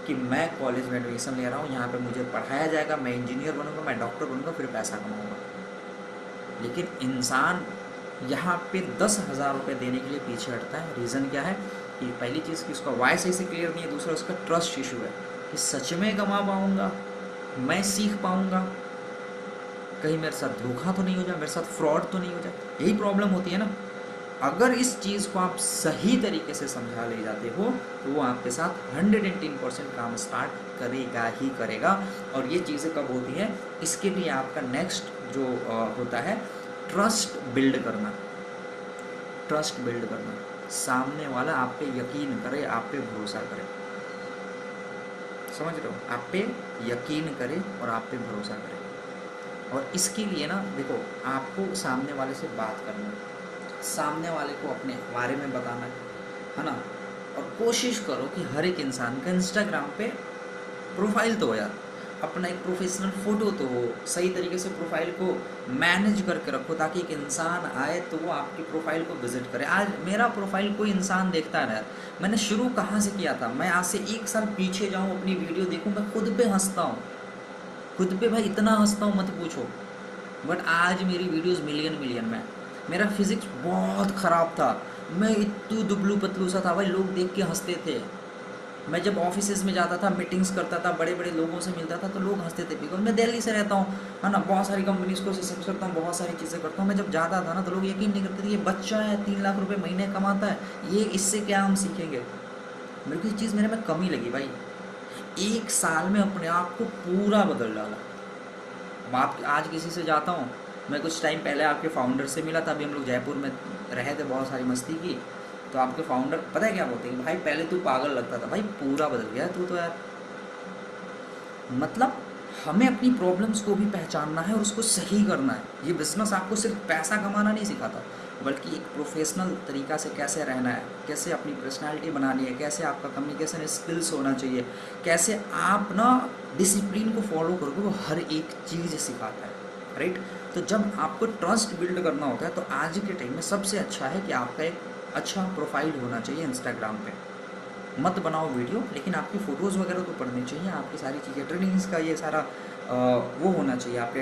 कि मैं कॉलेज में एडमिशन ले रहा हूँ, यहाँ पे मुझे पढ़ाया जाएगा, मैं इंजीनियर बनूंगा, मैं डॉक्टर बनूंगा, फिर पैसा कमाऊंगा। लेकिन इंसान यहाँ पे 10,000 रुपये देने के लिए पीछे हटता है। रीज़न क्या है कि पहली चीज़ कि उसका वाई सही से क्लियर नहीं है, दूसरा उसका ट्रस्ट इशू है कि सच में कमा पाऊँगा, मैं सीख पाऊँगा, कहीं मेरे साथ धोखा तो नहीं हो जाए, मेरे साथ फ्रॉड तो नहीं हो जाए। यही प्रॉब्लम होती है ना। अगर इस चीज़ को आप सही तरीके से समझा ले जाते हो तो वो आपके साथ 110% काम स्टार्ट करेगा ही करेगा। और ये चीज़ें कब होती हैं, इसके लिए आपका नेक्स्ट जो होता है ट्रस्ट बिल्ड करना। ट्रस्ट बिल्ड करना, सामने वाला आप पे यकीन करे, आप पे भरोसा करे। समझ रहे हो? आप पे यकीन करे और आप पे भरोसा करे। और इसके लिए ना देखो, आपको सामने वाले से बात करना है, सामने वाले को अपने बारे में बताना है ना। और कोशिश करो कि हर एक इंसान का इंस्टाग्राम पे प्रोफाइल तो हो यार, अपना एक प्रोफेशनल फ़ोटो तो हो, सही तरीके से प्रोफाइल को मैनेज करके रखो, ताकि एक इंसान आए तो वो आपकी प्रोफाइल को विजिट करे। आज मेरा प्रोफाइल कोई इंसान देखता है ना यार, मैंने शुरू कहाँ से किया था, मैं आज से 1 साल पीछे जाऊँ, अपनी वीडियो देखूँ, मैं खुद पे हंसता हूँ, खुद पे भाई इतना हंसता हूँ मत पूछो। बट आज मेरी वीडियोस मिलियन मिलियन में। मेरा फिजिक्स बहुत ख़राब था, मैं इतू दुबलू पतलू सा था भाई, लोग देख के हंसते थे। मैं जब ऑफिस में जाता था, मीटिंग्स करता था, बड़े बड़े लोगों से मिलता था, तो लोग हंसते थे, बिकॉज मैं दिल्ली से रहता हूँ, है ना, बहुत सारी कंपनीज को असिस्ट करता हूँ, बहुत सारी चीज़ें करता हूँ। मैं जब जाता था ना, तो लोग यकीन नहीं करते थे, ये बच्चा है 3 लाख रुपए महीने कमाता है, ये इससे क्या हम सीखेंगे। मेरे को ये चीज़ मेरे में कमी लगी भाई, 1 साल में अपने आप को पूरा बदल डाला। अब आप आज किसी से जाता हूँ, मैं कुछ टाइम पहले आपके फाउंडर से मिला था, अभी हम लोग जयपुर में रहे थे, बहुत सारी मस्ती की। तो आपके फाउंडर पता है क्या बोलते हैं, भाई पहले तू पागल लगता था, भाई पूरा बदल गया तू तो यार। मतलब हमें अपनी प्रॉब्लम्स को भी पहचानना है और उसको सही करना है। ये बिजनेस आपको सिर्फ पैसा कमाना नहीं सिखाता, बल्कि एक प्रोफेशनल तरीका से कैसे रहना है, कैसे अपनी पर्सनालिटी बनानी है, कैसे आपका कम्युनिकेशन स्किल्स होना चाहिए, कैसे आप ना डिसिप्लिन को फॉलो करोगे, वो हर एक चीज़ सिखाता है, राइट। तो जब आपको ट्रस्ट बिल्ड करना होता है, तो आज के टाइम में सबसे अच्छा है कि आपका एक अच्छा प्रोफाइल होना चाहिए इंस्टाग्राम पे। मत बनाओ वीडियो, लेकिन आपकी फ़ोटोज़ वगैरह तो पड़नी चाहिए, आपकी सारी चीज़ें ट्रेनिंग्स का ये सारा वो होना चाहिए, आपके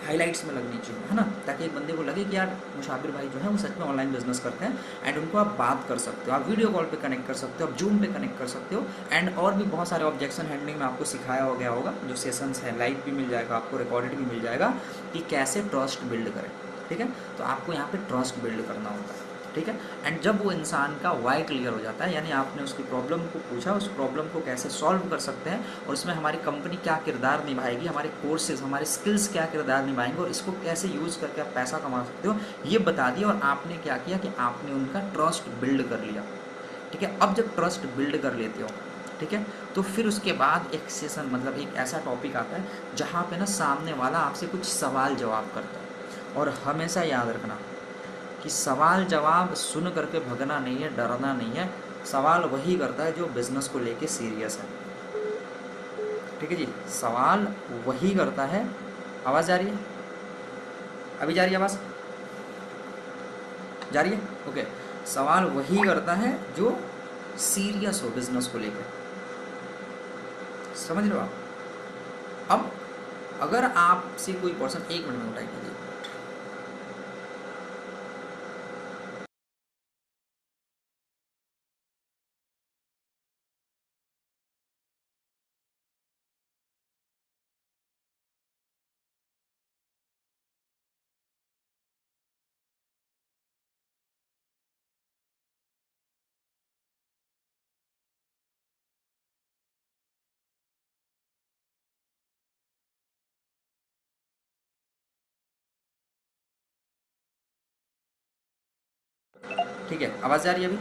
हाइलाइट्स में लगनी चाहिए, है ना, ताकि एक बंदे को लगे कि यार मुशाबिर भाई जो है वो सच में ऑनलाइन बिजनेस करते हैं। एंड उनको आप बात कर सकते हो, आप वीडियो कॉल पे कनेक्ट कर सकते हो, आप जूम पे कनेक्ट कर सकते हो। एंड और भी बहुत सारे ऑब्जेक्शन हैंडलिंग में आपको सिखाया हो गया होगा, जो सेशंस हैं लाइव भी मिल जाएगा आपको, रिकॉर्डेड भी मिल जाएगा, कि कैसे ट्रस्ट बिल्ड करें। ठीक है, तो आपको यहाँ पे ट्रस्ट बिल्ड करना होता है। ठीक है, एंड जब वो इंसान का वाई क्लियर हो जाता है, यानी आपने उसकी प्रॉब्लम को पूछा, उस प्रॉब्लम को कैसे सॉल्व कर सकते हैं, और उसमें हमारी कंपनी क्या किरदार निभाएगी, हमारे कोर्सेज हमारे स्किल्स क्या किरदार निभाएंगे, और इसको कैसे यूज़ करके आप पैसा कमा सकते हो, ये बता दिया। और आपने क्या किया कि आपने उनका ट्रस्ट बिल्ड कर लिया। ठीक है, अब जब ट्रस्ट बिल्ड कर लेते हो, ठीक है, तो फिर उसके बाद एक सेशन, मतलब एक ऐसा टॉपिक आता है जहाँ पे ना सामने वाला आपसे कुछ सवाल जवाब करता है। और हमेशा याद रखना कि सवाल जवाब सुन करके भगना नहीं है, डरना नहीं है। सवाल वही करता है जो बिजनेस को लेके सीरियस है। ठीक है जी, सवाल वही करता है। आवाज़ जा रही है? अभी जा रही है आवाज़? जा रही है? ओके। सवाल वही करता है जो सीरियस हो बिजनेस को लेकर। समझ रहे हो आप? अब अगर आपसे कोई पर्सन, 1 मिनट में उठाई कीजिए, ठीक है, आवाज़ जा रही है? अभी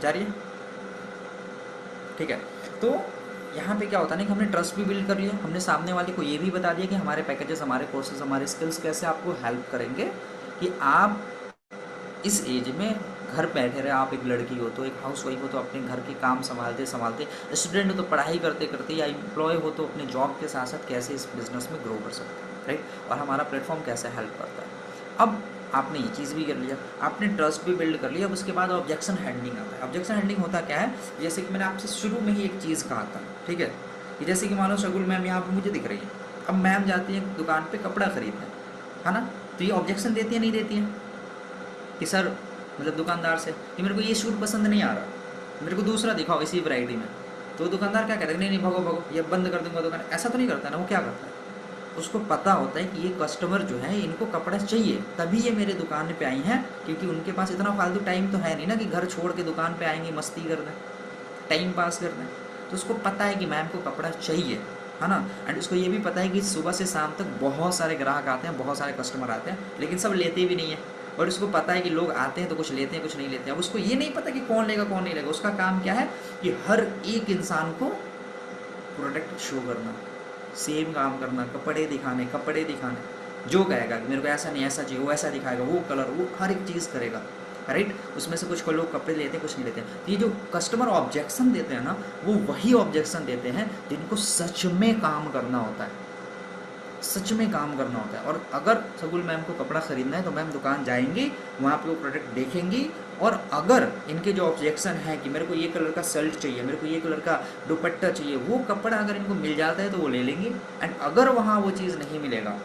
जा रही है? ठीक है, तो यहाँ पे क्या होता है ना कि हमने ट्रस्ट भी बिल्ड कर लिया, हमने सामने वाले को ये भी बता दिया कि हमारे पैकेजेस, हमारे कोर्सेज, हमारे स्किल्स कैसे आपको हेल्प करेंगे, कि आप इस एज में घर बैठे रहे। आप एक लड़की हो तो, एक हाउस वाइफ हो तो अपने घर के काम संभालते संभालते, स्टूडेंट हो तो पढ़ाई करते करते, या एम्प्लॉय हो तो अपने जॉब के साथ साथ कैसे इस बिज़नेस में ग्रो कर सकते हैं, राइट। और हमारा प्लेटफॉर्म कैसे हेल्प करता है। अब आपने ये चीज़ भी कर लिया, आपने ट्रस्ट भी बिल्ड कर लिया। अब उसके बाद ऑब्जेक्शन हैंडलिंग आता है। ऑब्जेक्शन हैंडलिंग होता क्या है, जैसे कि मैंने आपसे शुरू में ही एक चीज़ कहा था, ठीक है, कि जैसे कि मान लो शगुल मैम यहाँ पे मुझे दिख रही है, अब मैम जाती है दुकान पे कपड़ा खरीदने, है ना, तो ये ऑब्जेक्शन देती है नहीं देती है कि सर, मतलब दुकानदार से, कि मेरे को ये सूट पसंद नहीं आ रहा, मेरे को दूसरा दिखाओ इसी वैरायटी में। तो दुकानदार क्या कहता है, नहीं नहीं भगो भगो, ये बंद कर दूंगा दुकान। ऐसा तो नहीं करता ना, वो क्या करता है, उसको पता होता है कि ये कस्टमर जो है इनको कपड़ा चाहिए, तभी ये मेरे दुकान पे आई हैं, क्योंकि उनके पास इतना फालतू टाइम तो है नहीं ना कि घर छोड़ के दुकान पे आएंगे मस्ती करने, टाइम पास करने। तो उसको पता है कि मैम को कपड़ा चाहिए, है ना। एंड उसको ये भी पता है कि सुबह से शाम तक बहुत सारे ग्राहक आते हैं, बहुत सारे कस्टमर आते हैं, लेकिन सब लेते भी नहीं है। और उसको पता है कि लोग आते हैं तो कुछ लेते हैं कुछ नहीं लेते हैं। अब उसको ये नहीं पता कि कौन लेगा कौन नहीं लेगा। उसका काम क्या है कि हर एक इंसान को प्रोडक्ट शो करना, सेम काम करना, कपड़े दिखाने, जो कहेगा कि मेरे को ऐसा नहीं ऐसा चाहिए, वो ऐसा दिखाएगा, वो कलर, वो हर एक चीज़ करेगा, राइट। उसमें से कुछ लोग कपड़े लेते हैं, कुछ नहीं लेते हैं। तो ये जो कस्टमर ऑब्जेक्शन देते हैं ना, वो वही ऑब्जेक्शन देते हैं जिनको सच में काम करना होता है, सच में काम करना होता है। और अगर सगुल मैम को कपड़ा ख़रीदना है तो मैम दुकान जाएंगी, वहाँ पे वो प्रोडक्ट देखेंगी, और अगर इनके जो ऑब्जेक्शन है कि मेरे को ये कलर का शर्ट चाहिए, मेरे को ये कलर का दुपट्टा चाहिए, वो कपड़ा अगर इनको मिल जाता है तो वो ले लेंगी। एंड अगर वहाँ वो चीज़ नहीं मिलेगा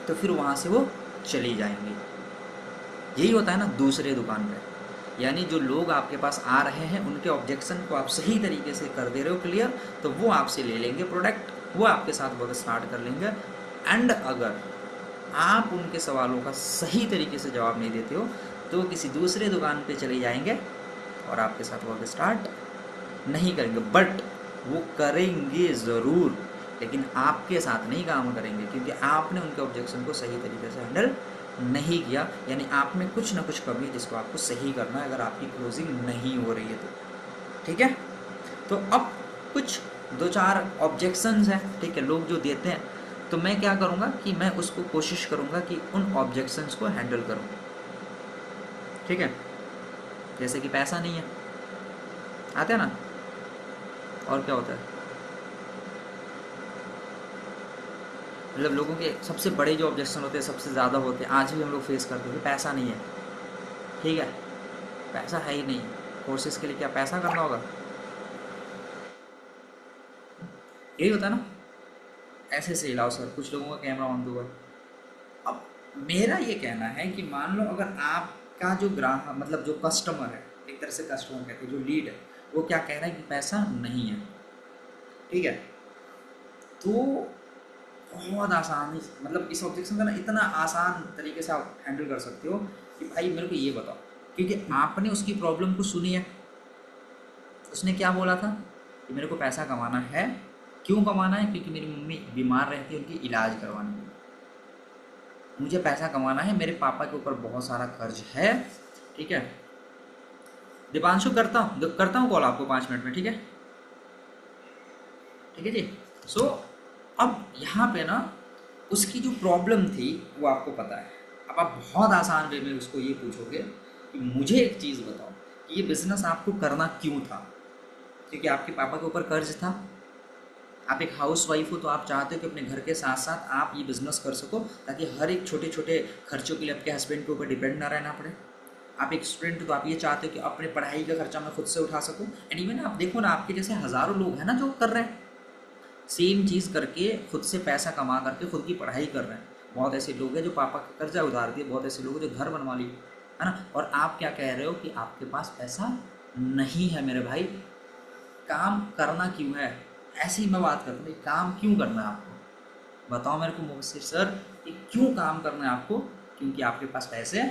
तो फिर वहाँ से वो चली जाएंगी। यही होता है ना दूसरे दुकान पे, यानी जो लोग आपके पास आ रहे हैं उनके ऑब्जेक्शन को आप सही तरीके से कर दे रहे हो क्लियर, तो वो आपसे ले लेंगे प्रोडक्ट, वो आपके साथ वर्क स्टार्ट कर लेंगे। एंड अगर आप उनके सवालों का सही तरीके से जवाब नहीं देते हो तो किसी दूसरे दुकान पे चले जाएंगे और आपके साथ वर्क स्टार्ट नहीं करेंगे। बट वो करेंगे ज़रूर, लेकिन आपके साथ नहीं काम करेंगे, क्योंकि आपने उनके ऑब्जेक्शन को सही तरीके से हैंडल नहीं किया। यानी आप में कुछ ना कुछ कमी है जिसको आपको सही करना है, अगर आपकी क्लोजिंग नहीं हो रही है तो। ठीक है, तो अब कुछ 2-4 ऑब्जेक्शंस हैं, ठीक है, लोग जो देते हैं, तो मैं क्या करूँगा कि मैं उसको कोशिश करूँगा कि उन ऑब्जेक्शंस को हैंडल करूँ। ठीक है, जैसे कि पैसा नहीं है, आते हैं ना, और क्या होता है, मतलब लोगों के सबसे बड़े जो ऑब्जेक्शन होते हैं, सबसे ज़्यादा होते हैं, आज भी हम लोग फेस करते हैं, पैसा नहीं है। ठीक है, पैसा है ही नहीं, कोर्सेज के लिए क्या पैसा करना होगा, यही होता है ना। ऐसे से हिलाओ सर, कुछ लोगों का कैमरा ऑन होगा। अब मेरा ये कहना है कि मान लो अगर आपका जो ग्राहक, मतलब जो कस्टमर है, एक तरह से कस्टमर कहते हैं, जो लीड है, वो क्या कह रहा है कि पैसा नहीं है, ठीक है, तो बहुत आसानी, मतलब इस ऑब्जेक्शन का ना इतना आसान तरीके से आप हैंडल कर सकते हो कि भाई मेरे को ये बताओ, क्योंकि आपने उसकी प्रॉब्लम को सुनी है। उसने क्या बोला था कि मेरे को पैसा कमाना है। क्यों कमाना है? क्योंकि मेरी मम्मी बीमार रहती है, उनकी इलाज करवाने के लिए मुझे पैसा कमाना है। मेरे पापा के ऊपर बहुत सारा कर्ज है, ठीक है। दीपांशु करता हूँ कॉल आपको 5 मिनट में, ठीक है, ठीक है जी। सो अब यहाँ पे ना उसकी जो प्रॉब्लम थी वो आपको पता है। अब आप बहुत आसान वे में उसको ये पूछोगे कि मुझे एक चीज़ बताओ कि ये बिज़नेस आपको करना क्यों था? क्योंकि आपके पापा के ऊपर कर्ज था, आप एक हाउस वाइफ हो, तो आप चाहते हो कि अपने घर के साथ साथ आप ये बिज़नेस कर सको, ताकि हर एक छोटे छोटे खर्चों के लिए आपके हस्बैंड के ऊपर डिपेंड ना रहना पड़े। आप एक स्टूडेंट हो तो आप ये चाहते हो कि अपने पढ़ाई का खर्चा मैं खुद से उठा सकूँ। एंड इवन आप देखो ना, आपके जैसे हज़ारों लोग हैं ना जो कर रहे हैं सेम चीज़ करके, खुद से पैसा कमा करके खुद की पढ़ाई कर रहे हैं। बहुत ऐसे लोग हैं जो पापा का कर्जा उधार दिए, बहुत ऐसे लोग हैं जो घर बनवा लिए, है ना। और आप क्या कह रहे हो कि आपके पास पैसा नहीं है। मेरे भाई, काम करना क्यों है? ऐसे ही मैं बात करता हूँ, काम क्यों करना है आपको? बताओ मेरे को मुबस्सिर सर कि क्यों काम करना है आपको? क्योंकि आपके पास पैसे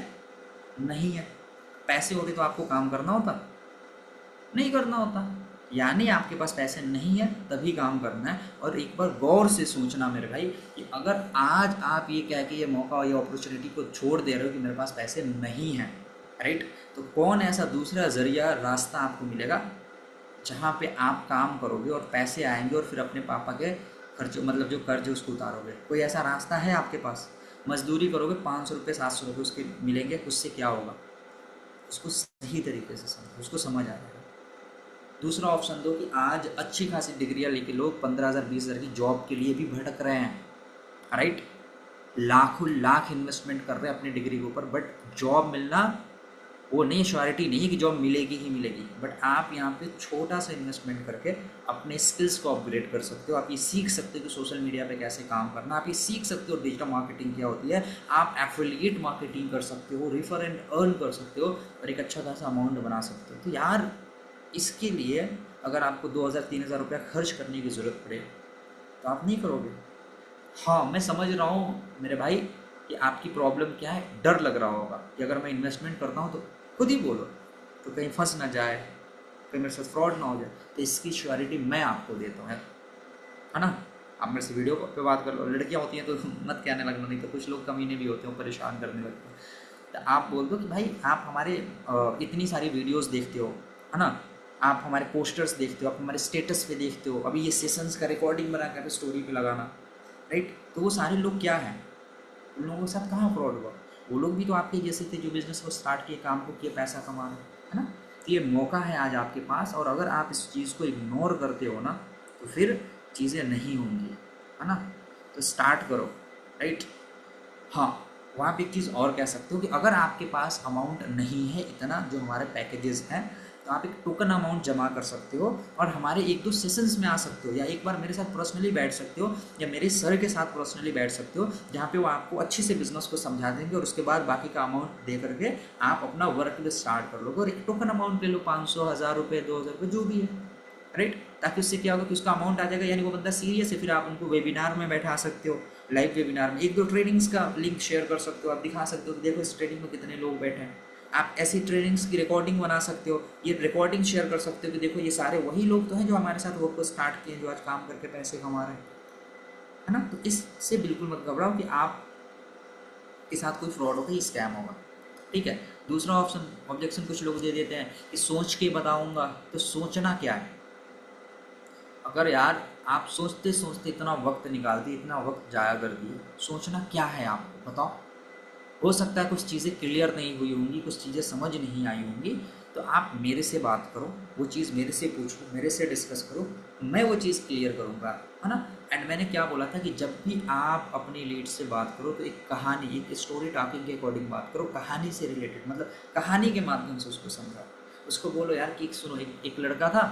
नहीं है। पैसे होते तो आपको काम करना होता? नहीं करना होता। यानी आपके पास पैसे नहीं है तभी काम करना है। और एक बार गौर से सोचना मेरे भाई कि अगर आज आप ये कह के ये मौका, ये अपॉर्चुनिटी को छोड़ दे रहे हो कि मेरे पास पैसे नहीं हैं, राइट, तो कौन ऐसा दूसरा जरिया, रास्ता आपको मिलेगा जहाँ पे आप काम करोगे और पैसे आएंगे और फिर अपने पापा के खर्च, मतलब जो कर्ज है उसको उतारोगे? कोई ऐसा रास्ता है आपके पास? मजदूरी करोगे, 500 रुपये 700 रुपये उसके मिलेंगे, उससे क्या होगा? उसको सही तरीके से समझो, उसको समझ आ जाएगा। दूसरा ऑप्शन दो कि आज अच्छी खासी डिग्रियाँ लेके लोग 15,000 20,000 की जॉब के लिए भी भटक रहे हैं, राइट, लाखों लाख इन्वेस्टमेंट कर रहे हैं अपनी डिग्री के ऊपर, बट जॉब मिलना वो नहीं, श्योरिटी नहीं है कि जॉब मिलेगी ही मिलेगी। बट आप यहाँ पे छोटा सा इन्वेस्टमेंट करके अपने स्किल्स को अपग्रेड कर सकते हो। आप ये सीख सकते हो कि सोशल मीडिया पे कैसे काम करना, आप ये सीख सकते हो डिजिटल मार्केटिंग क्या होती है, आप एफिलिएट मार्केटिंग कर सकते हो, रेफर एंड अर्न कर सकते हो और एक अच्छा खासा अमाउंट बना सकते हो। तो यार इसके लिए अगर आपको 2,000-3,000 रुपया खर्च करने की ज़रूरत पड़े तो आप नहीं करोगे। हाँ, मैं समझ रहा हूँ मेरे भाई कि आपकी प्रॉब्लम क्या है, डर लग रहा होगा कि अगर मैं इन्वेस्टमेंट करता हूँ तो खुद ही बोलो तो कहीं फंस ना जाए, कहीं मेरे साथ फ्रॉड ना हो जाए। तो इसकी श्योरिटी मैं आपको देता हूँ, है ना। आप मेरे से वीडियो पे बात कर लो, लड़कियाँ होती हैं तो मत कहने लगना, नहीं तो कुछ लोग कमीने भी होते हैं, परेशान करने लगते हैं। तो आप बोल दो कि भाई आप हमारे इतनी सारी वीडियोस देखते हो, है ना, आप हमारे पोस्टर्स देखते हो, आप हमारे स्टेटस पे देखते हो, अभी ये सेशंस का रिकॉर्डिंग बना कर स्टोरी पे लगाना, राइट। तो वो सारे लोग क्या हैं, उन लोगों के साथ कहाँ फ्रॉड हुआ? वो लोग भी तो आपके जैसे थे जो बिजनेस को स्टार्ट किए, काम को किए, पैसा कमा रहे, है ना। तो ये मौका है आज आपके पास, और अगर आप इस चीज़ को इग्नोर करते हो ना तो फिर चीज़ें नहीं होंगी, है ना। तो स्टार्ट करो, राइट। हाँ, वहाँ पे एक चीज़ और कह सकते हो कि अगर आपके पास अमाउंट नहीं है इतना जो हमारे पैकेजेस हैं, तो आप एक टोकन अमाउंट जमा कर सकते हो और हमारे एक दो सेशंस में आ सकते हो, या एक बार मेरे साथ पर्सनली बैठ सकते हो, या मेरे सर के साथ पर्सनली बैठ सकते हो, जहाँ पे वो आपको अच्छे से बिजनेस को समझा देंगे, और उसके बाद बाकी का अमाउंट दे करके आप अपना वर्क भी स्टार्ट कर लोगे। और एक टोकन अमाउंट ले लो, 500, 1000 रुपये, 2000 रुपये, जो भी है, राइट। ताकि उससे क्या होगा कि उसका अमाउंट आ जाएगा, यानी वो बंदा सीरियस है, फिर आप उनको वेबिनार में बैठा सकते हो, लाइव वेबिनार में एक दो ट्रेनिंग्स का लिंक शेयर कर सकते हो, आप दिखा सकते हो कि देखो इस ट्रेनिंग में कितने लोग बैठे हैं। आप ऐसी ट्रेनिंग्स की रिकॉर्डिंग बना सकते हो, ये रिकॉर्डिंग शेयर कर सकते हो कि देखो ये सारे वही लोग तो हैं जो हमारे साथ वर्क को स्टार्ट किए, जो आज काम करके पैसे कमा रहे हैं, है ना। तो इससे बिल्कुल मत घबराओ कि आप के साथ कोई फ्रॉड होगा, स्कैम होगा, ठीक है। दूसरा ऑप्शन ऑब्जेक्शन कुछ लोग दे देते हैं कि सोच के बताऊंगा, तो सोचना क्या है? अगर यार आप सोचते सोचते इतना वक्त निकाल दिए, इतना वक्त जाया कर दिए, सोचना क्या है आपको बताओ। हो सकता है कुछ चीज़ें क्लियर नहीं हुई होंगी, कुछ चीज़ें समझ नहीं आई होंगी, तो आप मेरे से बात करो, वो चीज़ मेरे से पूछो, मेरे से डिस्कस करो, मैं वो चीज़ क्लियर करूँगा, है ना। एंड मैंने क्या बोला था कि जब भी आप अपनी लीड से बात करो तो एक कहानी, एक स्टोरी टॉकिंग के अकॉर्डिंग बात करो, कहानी से रिलेटेड, मतलब कहानी के माध्यम से उसको समझाओ। उसको बोलो यार कि सुनो, एक लड़का था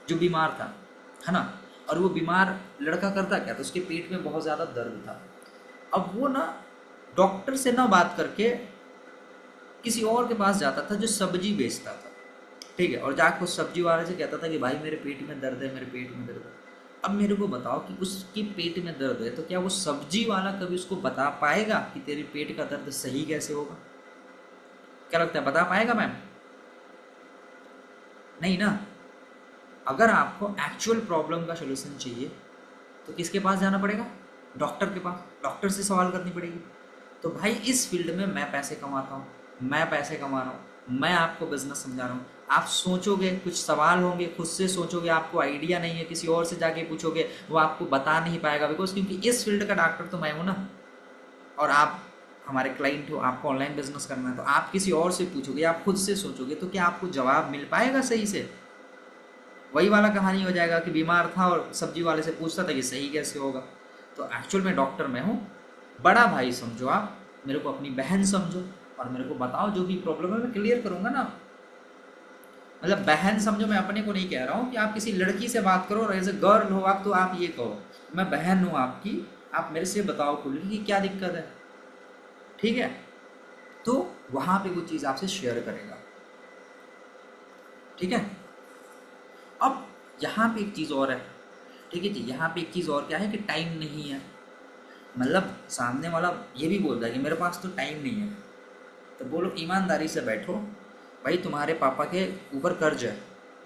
जो बीमार था, है ना। और वो बीमार लड़का करता क्या था, उसके पेट में बहुत ज़्यादा दर्द था। अब वो ना डॉक्टर से ना बात करके किसी और के पास जाता था जो सब्जी बेचता था, ठीक है, और जाकर उस सब्जी वाले से कहता था कि भाई मेरे पेट में दर्द है, मेरे पेट में दर्द है। अब मेरे को बताओ कि उसके पेट में दर्द है, तो क्या वो सब्जी वाला कभी उसको बता पाएगा कि तेरे पेट का दर्द सही कैसे होगा? क्या लगता है, बता पाएगा मैम? नहीं ना। अगर आपको एक्चुअल प्रॉब्लम का सोल्यूशन चाहिए तो किसके पास जाना पड़ेगा? डॉक्टर के पास, डॉक्टर से सवाल करनी पड़ेगी। तो भाई इस फील्ड में मैं पैसे कमाता हूँ, मैं पैसे कमा रहा हूँ, मैं आपको बिजनेस समझा रहा हूँ। आप सोचोगे, कुछ सवाल होंगे, खुद से सोचोगे, आपको आइडिया नहीं है, किसी और से जाके पूछोगे, वो आपको बता नहीं पाएगा, बिकॉज क्योंकि इस फील्ड का डॉक्टर तो मैं हूँ ना, और आप हमारे क्लाइंट हो, आपको ऑनलाइन बिजनेस करना है, तो आप किसी और से पूछोगे, आप खुद से सोचोगे, तो क्या आपको जवाब मिल पाएगा सही से? वही वाला कहानी हो जाएगा कि बीमार था और सब्जी वाले से पूछता था कि सही कैसे होगा। तो एक्चुअल में डॉक्टर मैं हूँ, बड़ा भाई समझो, आप मेरे को अपनी बहन समझो, और मेरे को बताओ जो भी प्रॉब्लम है मैं क्लियर करूँगा ना। मतलब बहन समझो, मैं अपने को नहीं कह रहा हूँ कि आप किसी लड़की से बात करो और एज ए गर्ल हो आप, तो आप ये कहो मैं बहन हूँ आपकी, आप मेरे से बताओ खुली कि क्या दिक्कत है, ठीक है। तो वहाँ पे वो चीज़ आपसे शेयर करेगा, ठीक है। अब यहाँ पे एक चीज़ और है, ठीक है जी, यहाँ पे एक चीज़ और क्या है कि टाइम नहीं है। मतलब सामने वाला ये भी बोल रहा है कि मेरे पास तो टाइम नहीं है, तो बोलो ईमानदारी से बैठो, भाई तुम्हारे पापा के ऊपर कर्ज है,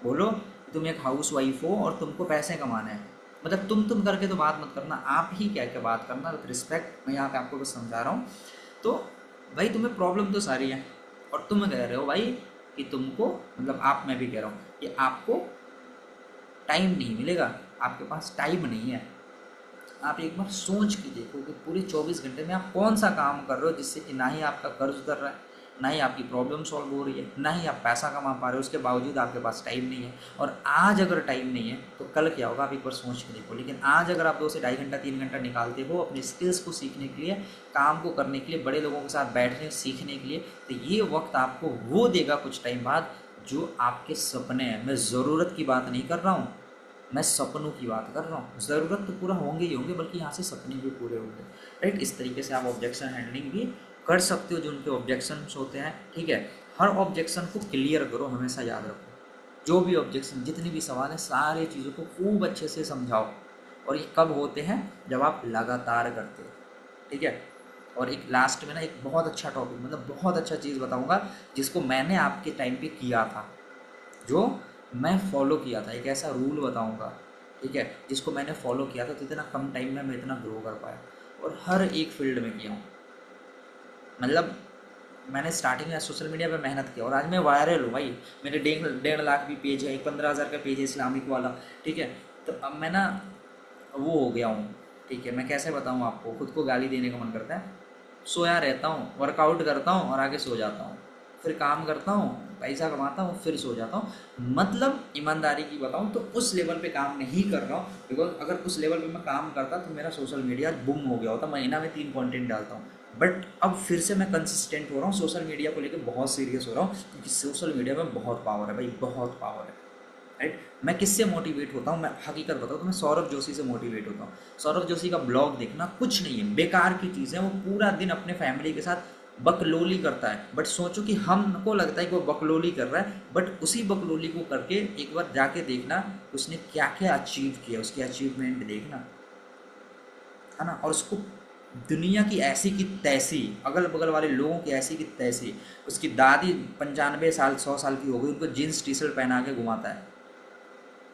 बोलो तुम एक हाउस वाइफ हो और तुमको पैसे कमाने हैं, मतलब तुम करके तो बात मत करना, आप ही कह के बात करना विथ रिस्पेक्ट, मैं यहाँ पे आपको बस समझा रहा हूँ। तो भाई तुम्हें प्रॉब्लम तो सारी है, और तुम कह रहे हो भाई कि तुमको, मतलब आप, मैं भी कह रहा हूँ कि आपको टाइम नहीं मिलेगा, आपके पास टाइम नहीं है। आप एक बार सोच के देखो कि पूरे 24 घंटे में आप कौन सा काम कर रहे हो जिससे कि ना ही आपका कर्ज उतर रहा है, ना ही आपकी प्रॉब्लम सॉल्व हो रही है, ना ही आप पैसा कमा पा रहे हो, उसके बावजूद आपके पास टाइम नहीं है। और आज अगर टाइम नहीं है तो कल क्या होगा, आप एक बार सोच के देखो। लेकिन आज अगर आप 2 से ढाई घंटा 3 घंटा निकालते हो अपने स्किल्स को सीखने के लिए, काम को करने के लिए, बड़े लोगों के साथ बैठने सीखने के लिए, तो ये वक्त आपको वो देगा कुछ टाइम बाद जो आपके सपने हैं। मैं ज़रूरत की बात नहीं कर रहा हूँ, मैं सपनों की बात कर रहा हूँ। ज़रूरत तो पूरा होंगे ही होंगे, बल्कि यहाँ से सपने भी पूरे होंगे, राइट। इस तरीके से आप ऑब्जेक्शन हैंडलिंग भी कर सकते हो, जो उनके ऑब्जेक्शन होते हैं, ठीक है। हर ऑब्जेक्शन को क्लियर करो, हमेशा याद रखो, जो भी ऑब्जेक्शन, जितने भी सवाल हैं, सारे चीज़ों को खूब अच्छे से समझाओ। और ये कब होते हैं, जब आप लगातार करते हो, ठीक है। और एक लास्ट में ना एक बहुत अच्छा टॉपिक, मतलब बहुत अच्छा चीज़ बताऊंगा जिसको मैंने आपके टाइम पे किया था, जो मैं फॉलो किया था, एक ऐसा रूल बताऊंगा, ठीक है, जिसको मैंने फॉलो किया था, तो इतना कम टाइम में मैं इतना ग्रो कर पाया, और हर एक फील्ड में किया हूँ। मतलब मैंने स्टार्टिंग में सोशल मीडिया पे मेहनत किया और आज मैं वायरल हूँ भाई। मेरे 1.5 लाख भी पेज है, एक 15,000 का पेज है इस्लामिक वाला। ठीक है, तो अब मैं ना वो हो गया हूँ। ठीक है, मैं कैसे बताऊँ आपको, खुद को गाली देने का मन करता है। सोया रहता हूँ, वर्कआउट करता हूँ और आगे सो जाता हूँ, फिर काम करता हूँ, पैसा कमाता हूँ, फिर सो जाता हूँ। मतलब ईमानदारी की बताऊँ तो उस लेवल पे काम नहीं कर रहा हूँ, बिकॉज अगर उस लेवल पे मैं काम करता तो मेरा सोशल मीडिया बुम हो गया होता, महीना में 3 कंटेंट डालता हूँ। बट अब फिर से मैं कंसिस्टेंट हो रहा हूँ, सोशल मीडिया को लेकर बहुत सीरियस हो रहा हूँ, क्योंकि सोशल मीडिया में बहुत पावर है भाई, बहुत पावर है। राइट, मैं किससे मोटिवेट होता हूँ, मैं हकीकत बताऊँ तो मैं सौरभ जोशी से मोटिवेट होता हूँ। सौरभ जोशी का ब्लॉग देखना कुछ नहीं है, बेकार की चीज़ है। वो पूरा दिन अपने फैमिली के साथ बकलोली करता है, बट सोचो कि हमको लगता है कि वो बकलोली कर रहा है, बट उसी बकलोली को करके एक बार जाके देखना उसने क्या क्या अचीव किया, उसकी अचीवमेंट देखना, है ना। और उसको दुनिया की ऐसी की तैसी, अगल बगल वाले लोगों की ऐसी की तैसी, उसकी दादी 95 साल 100 साल की हो गई, उनको जीन्स टी शर्ट पहना के घुमाता है।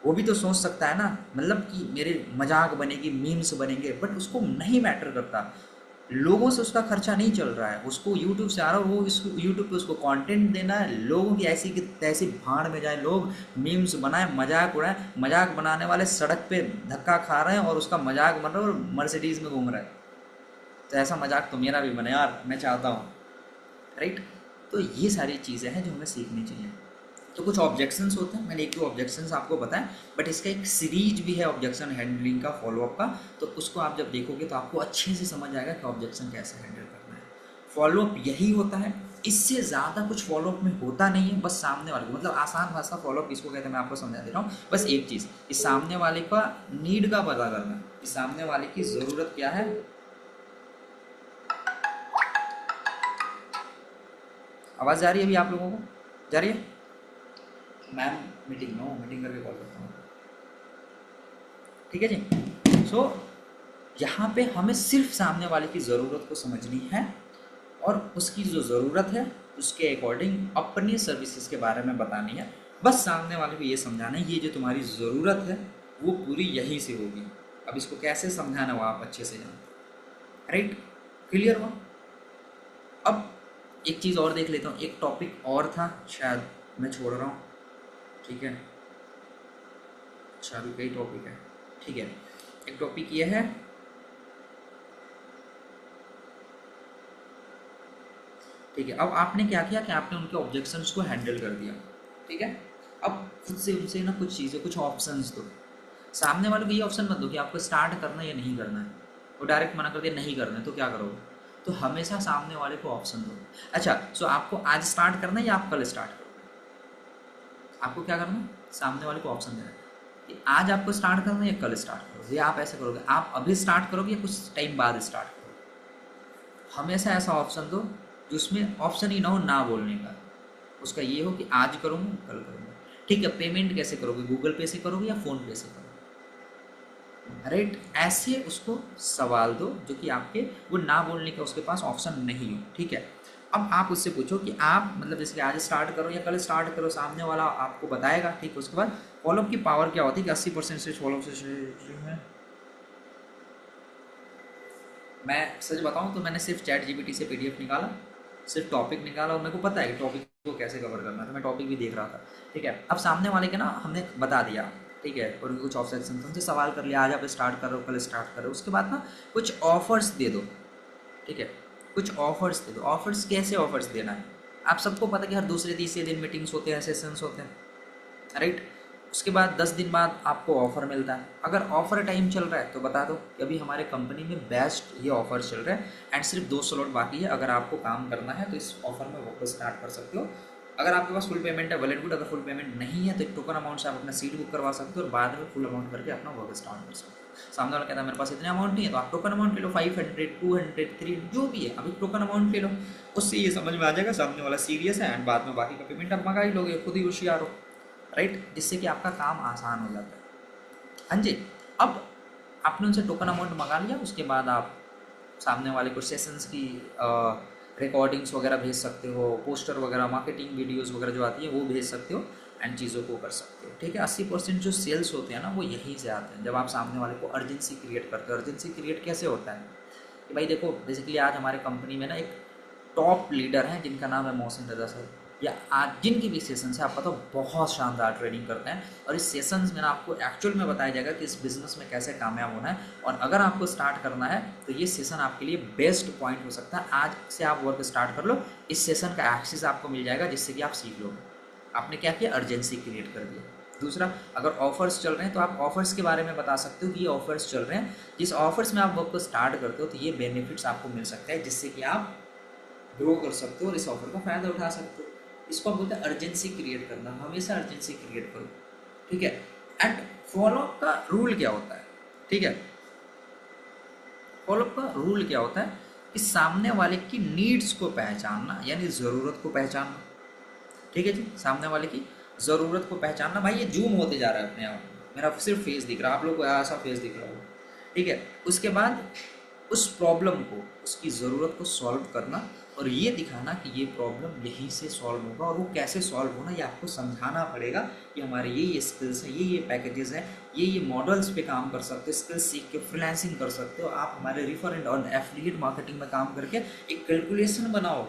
वो भी तो सोच सकता है ना, मतलब कि मेरे मजाक बनेगी, मीम्स बनेंगे, बट उसको नहीं मैटर करता। लोगों से उसका खर्चा नहीं चल रहा है, उसको यूट्यूब से आ रहा है, वो इसको यूट्यूब पे उसको कंटेंट देना है, लोगों की ऐसी की तैसी भाड़ में जाए, लोग मीम्स बनाए, मजाक उड़ाए, मजाक बनाने वाले सड़क पे धक्का खा रहे हैं और उसका मजाक बन रहा है और मर्सिडीज में घूम रहा है। तो ऐसा मजाक तो मेरा भी बने यार, मैं चाहता हूँ। राइट, तो ये सारी चीज़ें हैं जो हमें सीखनी चाहिए। तो कुछ ऑब्जेक्शंस होते हैं, मैंने एक दो ऑब्जेक्शंस आपको बताएं, बट इसका एक सीरीज भी है ऑब्जेक्शन हैंडलिंग का, फॉलोअप का। तो उसको आप जब देखोगे तो आपको अच्छे से समझ आएगा कि ऑब्जेक्शन कैसे हैंडल करना है। फॉलोअप यही होता है, इससे ज़्यादा कुछ फॉलोअप में होता नहीं है। बस सामने वाले को, मतलब आसान भाषा फॉलोअप इसको कहते हैं, मैं आपको समझा दे रहा हूँ। बस एक चीज़, इस सामने वाले का नीड का पता करना है, इस सामने वाले की ज़रूरत क्या है। आवाज़ जा रही है अभी आप लोगों को, जा रही है? मैम मीटिंग में हूँ, मीटिंग करके कॉल करता हूँ। ठीक है जी। सो यहाँ पे हमें सिर्फ सामने वाले की ज़रूरत को समझनी है और उसकी जो ज़रूरत है उसके अकॉर्डिंग अपनी सर्विसेज के बारे में बतानी है। बस सामने वाले को ये समझाना है, ये जो तुम्हारी ज़रूरत है वो पूरी यहीं से होगी। अब इसको कैसे समझाना वो आप अच्छे से जानते हैं। राइट, क्लियर हुआ? अब एक चीज़ और देख लेता हूँ, एक टॉपिक और था शायद मैं छोड़ रहा हूँ। ठीक है, अच्छा अभी कई टॉपिक है। ठीक है, एक टॉपिक ये है, ठीक है। अब आपने क्या किया कि आपने उनके ऑब्जेक्शंस को हैंडल कर दिया। ठीक है, अब खुद से उनसे ना कुछ चीज़ें, कुछ ऑप्शंस दो। सामने वाले को ये ऑप्शन मत दो कि आपको स्टार्ट करना है या नहीं करना है। वो डायरेक्ट मना कर दिया नहीं करना है तो क्या करोगे? तो हमेशा सामने वाले को ऑप्शन दो। अच्छा, सो आपको आज स्टार्ट करना है या आप कल स्टार्ट करोगे? आपको क्या करना है, सामने वाले को ऑप्शन देना है कि आज आपको स्टार्ट करना है या कल स्टार्ट करोगे, या आप ऐसे करोगे आप अभी स्टार्ट करोगे या कुछ टाइम बाद स्टार्ट करोगे। हमेशा ऐसा ऑप्शन दो जिसमें ऑप्शन ही ना हो ना बोलने का। उसका ये हो कि आज करूँगा कल करूँगा। ठीक है, पेमेंट कैसे करोगे, गूगल पे से करोगे या फ़ोन पे से करोगे? राइट, ऐसे उसको सवाल दो जो कि आपके वो ना बोलने का उसके पास ऑप्शन नहीं हो। ठीक है, अब आप उससे पूछो कि आप मतलब जैसे कि आज स्टार्ट करो या कल स्टार्ट करो, सामने वाला आपको बताएगा। ठीक है, उसके बाद फॉलोअप की पावर क्या होती है कि 80% से फॉलोअप से है। मैं सच बताऊं तो मैंने सिर्फ चैट जीपीटी से पीडीएफ निकाला, सिर्फ टॉपिक निकाला और मेरे को पता है कि टॉपिक को कैसे कवर करना है, तो मैं टॉपिक भी देख रहा था। ठीक है, अब सामने वाले के ना हमने बता दिया। ठीक है, और उनके कुछ ऑप्शन उनसे सवाल कर लिया, आज आप स्टार्ट करो कल स्टार्ट करो। उसके बाद ना कुछ ऑफर्स दे दो। ठीक है, कुछ ऑफर्स दे दो। ऑफर्स कैसे ऑफर्स देना है, आप सबको पता है कि हर दूसरे तीसरे दिन मीटिंग्स होते हैं, सेशंस होते हैं। राइट, उसके बाद 10 दिन बाद आपको ऑफ़र मिलता है। अगर ऑफ़र टाइम चल रहा है तो बता दो कि अभी हमारे कंपनी में बेस्ट ये ऑफ़र चल रहा है एंड सिर्फ 2 स्लॉट बाकी है, अगर आपको काम करना है तो इस ऑफ़र में वो स्टार्ट कर सकते हो। अगर आपके पास फुल पेमेंट है वेल एंड गुड, अगर फुल पेमेंट नहीं है तो एक टोकन अमाउंट से आप अपना सीट बुक करवा सकते हो और बाद में फुल अमाउंट करके अपना वर्क स्टार्ट कर सकते हो। सामने वाला कहता है मेरे पास इतने अमाउंट नहीं है, तो आप टोकन अमाउंट ले लो, 500 200 3 जो भी है, अभी टोकन अमाउंट ले लो। उससे ये समझ में आ जाएगा सामने वाला सीरियस है एंड बाद में बाकी का पेमेंट आप मंगा ही लोगे, खुद ही होशियार हो। राइट, जिससे कि आपका काम आसान हो जाता है। हाँ जी, अब आपने उनसे टोकन अमाउंट मंगा लिया, उसके बाद आप सामने वाले को सेशंस की रिकॉर्डिंग्स वगैरह भेज सकते हो, पोस्टर वगैरह मार्केटिंग वीडियोस वगैरह जो आती है वो भेज सकते हो एंड चीज़ों को कर सकते हो। ठीक है, 80% जो सेल्स होते हैं ना वो यहीं से आते हैं, जब आप सामने वाले को अर्जेंसी क्रिएट करते हो। अर्जेंसी क्रिएट कैसे होता है कि भाई देखो बेसिकली आज हमारे कंपनी में ना एक टॉप लीडर हैं जिनका नाम है मोहसिन रजा सर, या आज जिनकी भी सेशन है आप बताओ बहुत शानदार ट्रेडिंग करते हैं। और इस सेशंस में ना आपको एक्चुअल में बताया जाएगा कि इस बिजनेस में कैसे कामयाब होना है। और अगर आपको स्टार्ट करना है तो ये सेशन आपके लिए बेस्ट पॉइंट हो सकता है। आज से आप वर्क स्टार्ट कर लो, इस सेशन का एक्सेस आपको मिल जाएगा जिससे कि आप सीख लोगे। आपने क्या किया, अर्जेंसी क्रिएट कर दिया। दूसरा, अगर ऑफर्स चल रहे हैं तो आप ऑफर्स के बारे में बता सकते हो कि ये ऑफर्स चल रहे हैं, जिस ऑफर्स में आप वर्क को स्टार्ट करते हो तो ये बेनिफिट्स आपको मिल सकते हैं जिससे कि आप ग्रो कर सकते हो और इस ऑफर का फ़ायदा उठा सकते हो। इसको हम बोलते हैं अर्जेंसी क्रिएट करना। हमेशा अर्जेंसी क्रिएट करो, ठीक है। एंड फॉलोअप का रूल क्या होता है, ठीक है। फॉलोअप का रूल क्या होता है कि सामने वाले की नीड्स को पहचानना, यानी ज़रूरत को पहचानना, ठीक है जी। सामने वाले की ज़रूरत को पहचानना। भाई ये जूम होते जा रहा है अपने आप, मेरा सिर्फ फेस दिख रहा है, आप लोग को ऐसा फेस दिख रहा होगा, ठीक है। उसके बाद उस प्रॉब्लम को, उसकी ज़रूरत को सॉल्व करना और ये दिखाना कि ये प्रॉब्लम यहीं से सॉल्व होगा और वो कैसे सॉल्व होना ये आपको समझाना पड़ेगा कि हमारे ये स्किल्स हैं, ये पैकेजेस हैं, ये मॉडल्स पे काम कर सकते हो, स्किल्स सीख के फ्रीलांसिंग कर सकते हो आप, हमारे refer and earn affiliate marketing में काम करके एक कैलकुलेशन बनाओ।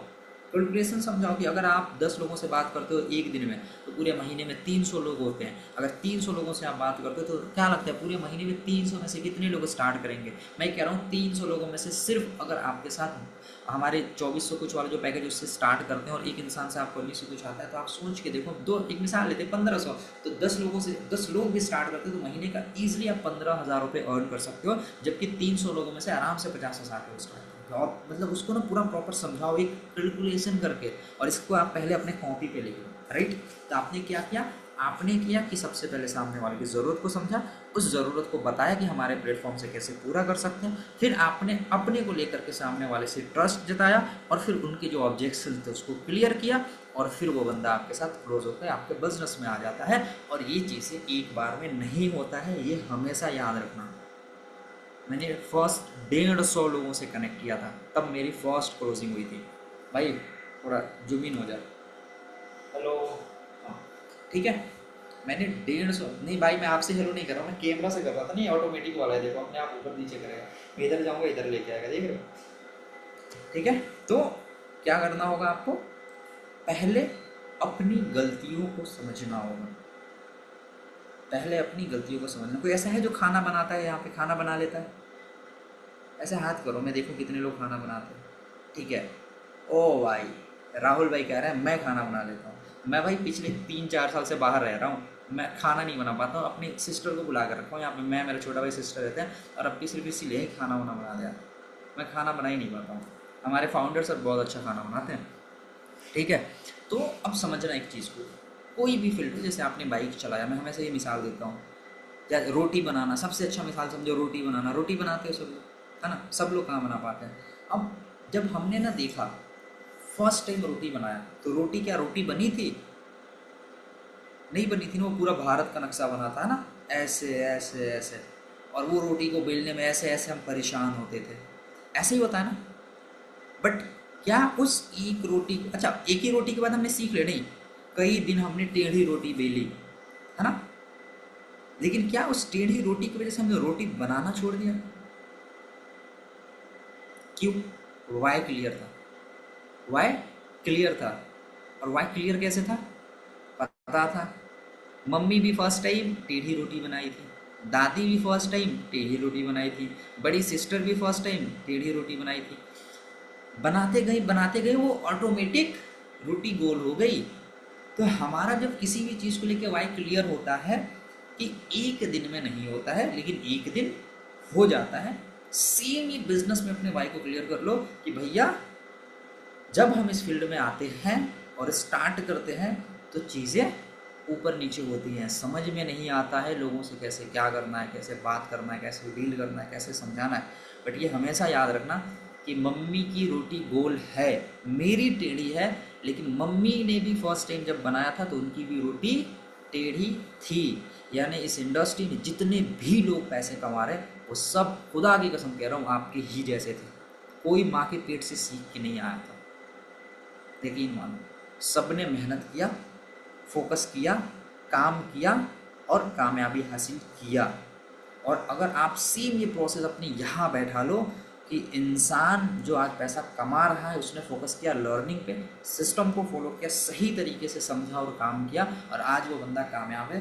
कैलकुलेशन समझाओ कि अगर आप 10 लोगों से बात करते हो एक दिन में तो पूरे महीने में 300 लोग होते हैं। अगर 300 लोगों से आप बात करते हो तो क्या लगता है पूरे महीने में 300 में से कितने लोग स्टार्ट करेंगे? मैं कह रहा हूँ 300 लोगों में से सिर्फ अगर आपके साथ हमारे 2400 कुछ वाले जो पैकेज उससे स्टार्ट करते हैं और एक इंसान से आपको 1900 कुछ आता है, तो आप सोच के देखो, दो एक मिसाल लेते हैं 1500, तो 10 लोगों से 10 लोग भी स्टार्ट करते हैं तो महीने का ईजिली आप 15,000 रुपये अर्न कर सकते हो, जबकि 300 लोगों में से आराम से 50 से 60 लोग स्टार्ट करते हो। और मतलब उसको ना पूरा प्रॉपर समझाओ एक कैलकुलेशन करके, और इसको आप पहले अपने कॉपी पे लिखो, राइट। तो आपने क्या किया, आपने किया कि सबसे पहले सामने वाले की ज़रूरत को समझा, उस ज़रूरत को बताया कि हमारे प्लेटफॉर्म से कैसे पूरा कर सकते हैं, फिर आपने अपने को लेकर के सामने वाले से ट्रस्ट जताया और फिर उनके जो ऑब्जेक्शन थे उसको क्लियर किया, और फिर वो बंदा आपके साथ क्लोज होकर आपके बिजनेस में आ जाता है। और ये चीज़ें एक बार में नहीं होता है, ये हमेशा याद रखना। मैंने फर्स्ट 150 लोगों से कनेक्ट किया था, तब मेरी फर्स्ट क्लोजिंग हुई थी। भाई थोड़ा जूम इन हो जाए, हेलो, हाँ ठीक है। मैंने 150, नहीं भाई मैं आपसे हेलो नहीं कर रहा, मैं कैमरा से कर रहा था। नहीं ऑटोमेटिक वाला है, देखो अपने आप ऊपर नीचे करेगा, मैं इधर जाऊंगा इधर लेके आएगा, देख रहे हो, ठीक है। तो क्या करना होगा आपको, पहले अपनी गलतियों को समझना होगा। पहले अपनी गलतियों को समझना। कोई ऐसा है जो खाना बनाता है, यहाँ पे खाना बना लेता है? ऐसे हाथ करो, मैं देखूँ कितने लोग खाना बनाते हैं, ठीक है। ओ भाई, राहुल भाई कह रहे हैं मैं खाना बना लेता हूँ। मैं भाई पिछले 3-4 साल से बाहर रह रहा हूँ, मैं खाना नहीं बना पाता हूँ। अपनी सिस्टर को बुला कर रखा हूँ यहाँ पे, मैं मेरा छोटा भाई सिस्टर रहते हैं, और अब भी सिर्फ इसीलिए ही खाना वाना बना दिया। मैं खाना बना ही नहीं पाता हूँ। हमारे फाउंडर सर बहुत अच्छा खाना बनाते हैं, ठीक है। तो अब समझना एक चीज़ को, कोई भी फील्ड हो, जैसे आपने बाइक चलाया, मैं हमेशा ये मिसाल देता हूँ, या रोटी बनाना, सबसे अच्छा मिसाल समझो, रोटी बनाना। रोटी बनाते हो सब लोग, है ना, सब लोग कहाँ बना पाते हैं। अब जब हमने ना देखा फर्स्ट टाइम रोटी बनाया, तो रोटी क्या रोटी बनी थी? नहीं बनी थी ना, वो पूरा भारत का नक्शा बना था ना, ऐसे ऐसे ऐसे, और वो रोटी को बेलने में ऐसे ऐसे हम परेशान होते थे। ऐसे ही होता है ना। बट क्या उस एक रोटी, अच्छा एक ही रोटी के बाद हमने सीख ले? नहीं, कई दिन हमने टेढ़ी रोटी बेली, है ना। लेकिन क्या उस टेढ़ी रोटी की वजह से हमने रोटी बनाना छोड़ दिया? क्यों? वाई क्लियर था, वाई क्लियर था। और वाई क्लियर कैसे था? पता था। मम्मी भी फर्स्ट टाइम टेढ़ी रोटी बनाई थी, दादी भी फर्स्ट टाइम टेढ़ी रोटी बनाई थी, बड़ी सिस्टर भी फर्स्ट टाइम टेढ़ी रोटी बनाई थी। बनाते गए वो ऑटोमेटिक रोटी गोल हो गई। तो हमारा जब किसी भी चीज़ को लेकर वाई क्लियर होता है कि एक दिन में नहीं होता है लेकिन एक दिन हो जाता है। सेम ही बिजनेस में अपने वाई को क्लियर कर लो कि भैया जब हम इस फील्ड में आते हैं और स्टार्ट करते हैं तो चीज़ें ऊपर नीचे होती हैं, समझ में नहीं आता है लोगों से कैसे क्या करना है, कैसे बात करना है, कैसे डील करना है, कैसे समझाना है। बट ये हमेशा याद रखना कि मम्मी की रोटी गोल है, मेरी टेढ़ी है, लेकिन मम्मी ने भी फर्स्ट टाइम जब बनाया था तो उनकी भी रोटी टेढ़ी थी। यानी इस इंडस्ट्री में जितने भी लोग पैसे कमा रहे वो सब, खुदा की कसम कह रहा हूँ, आपके ही जैसे थे। कोई माँ के पेट से सीख के नहीं आया था, यकीन मानो। सब ने मेहनत किया, फोकस किया, काम किया और कामयाबी हासिल किया। और अगर आप सेम ये प्रोसेस अपने यहाँ बैठा लो कि इंसान जो आज पैसा कमा रहा है उसने फोकस किया लर्निंग पे, सिस्टम को फॉलो किया, सही तरीके से समझा और काम किया, और आज वो बंदा कामयाब है।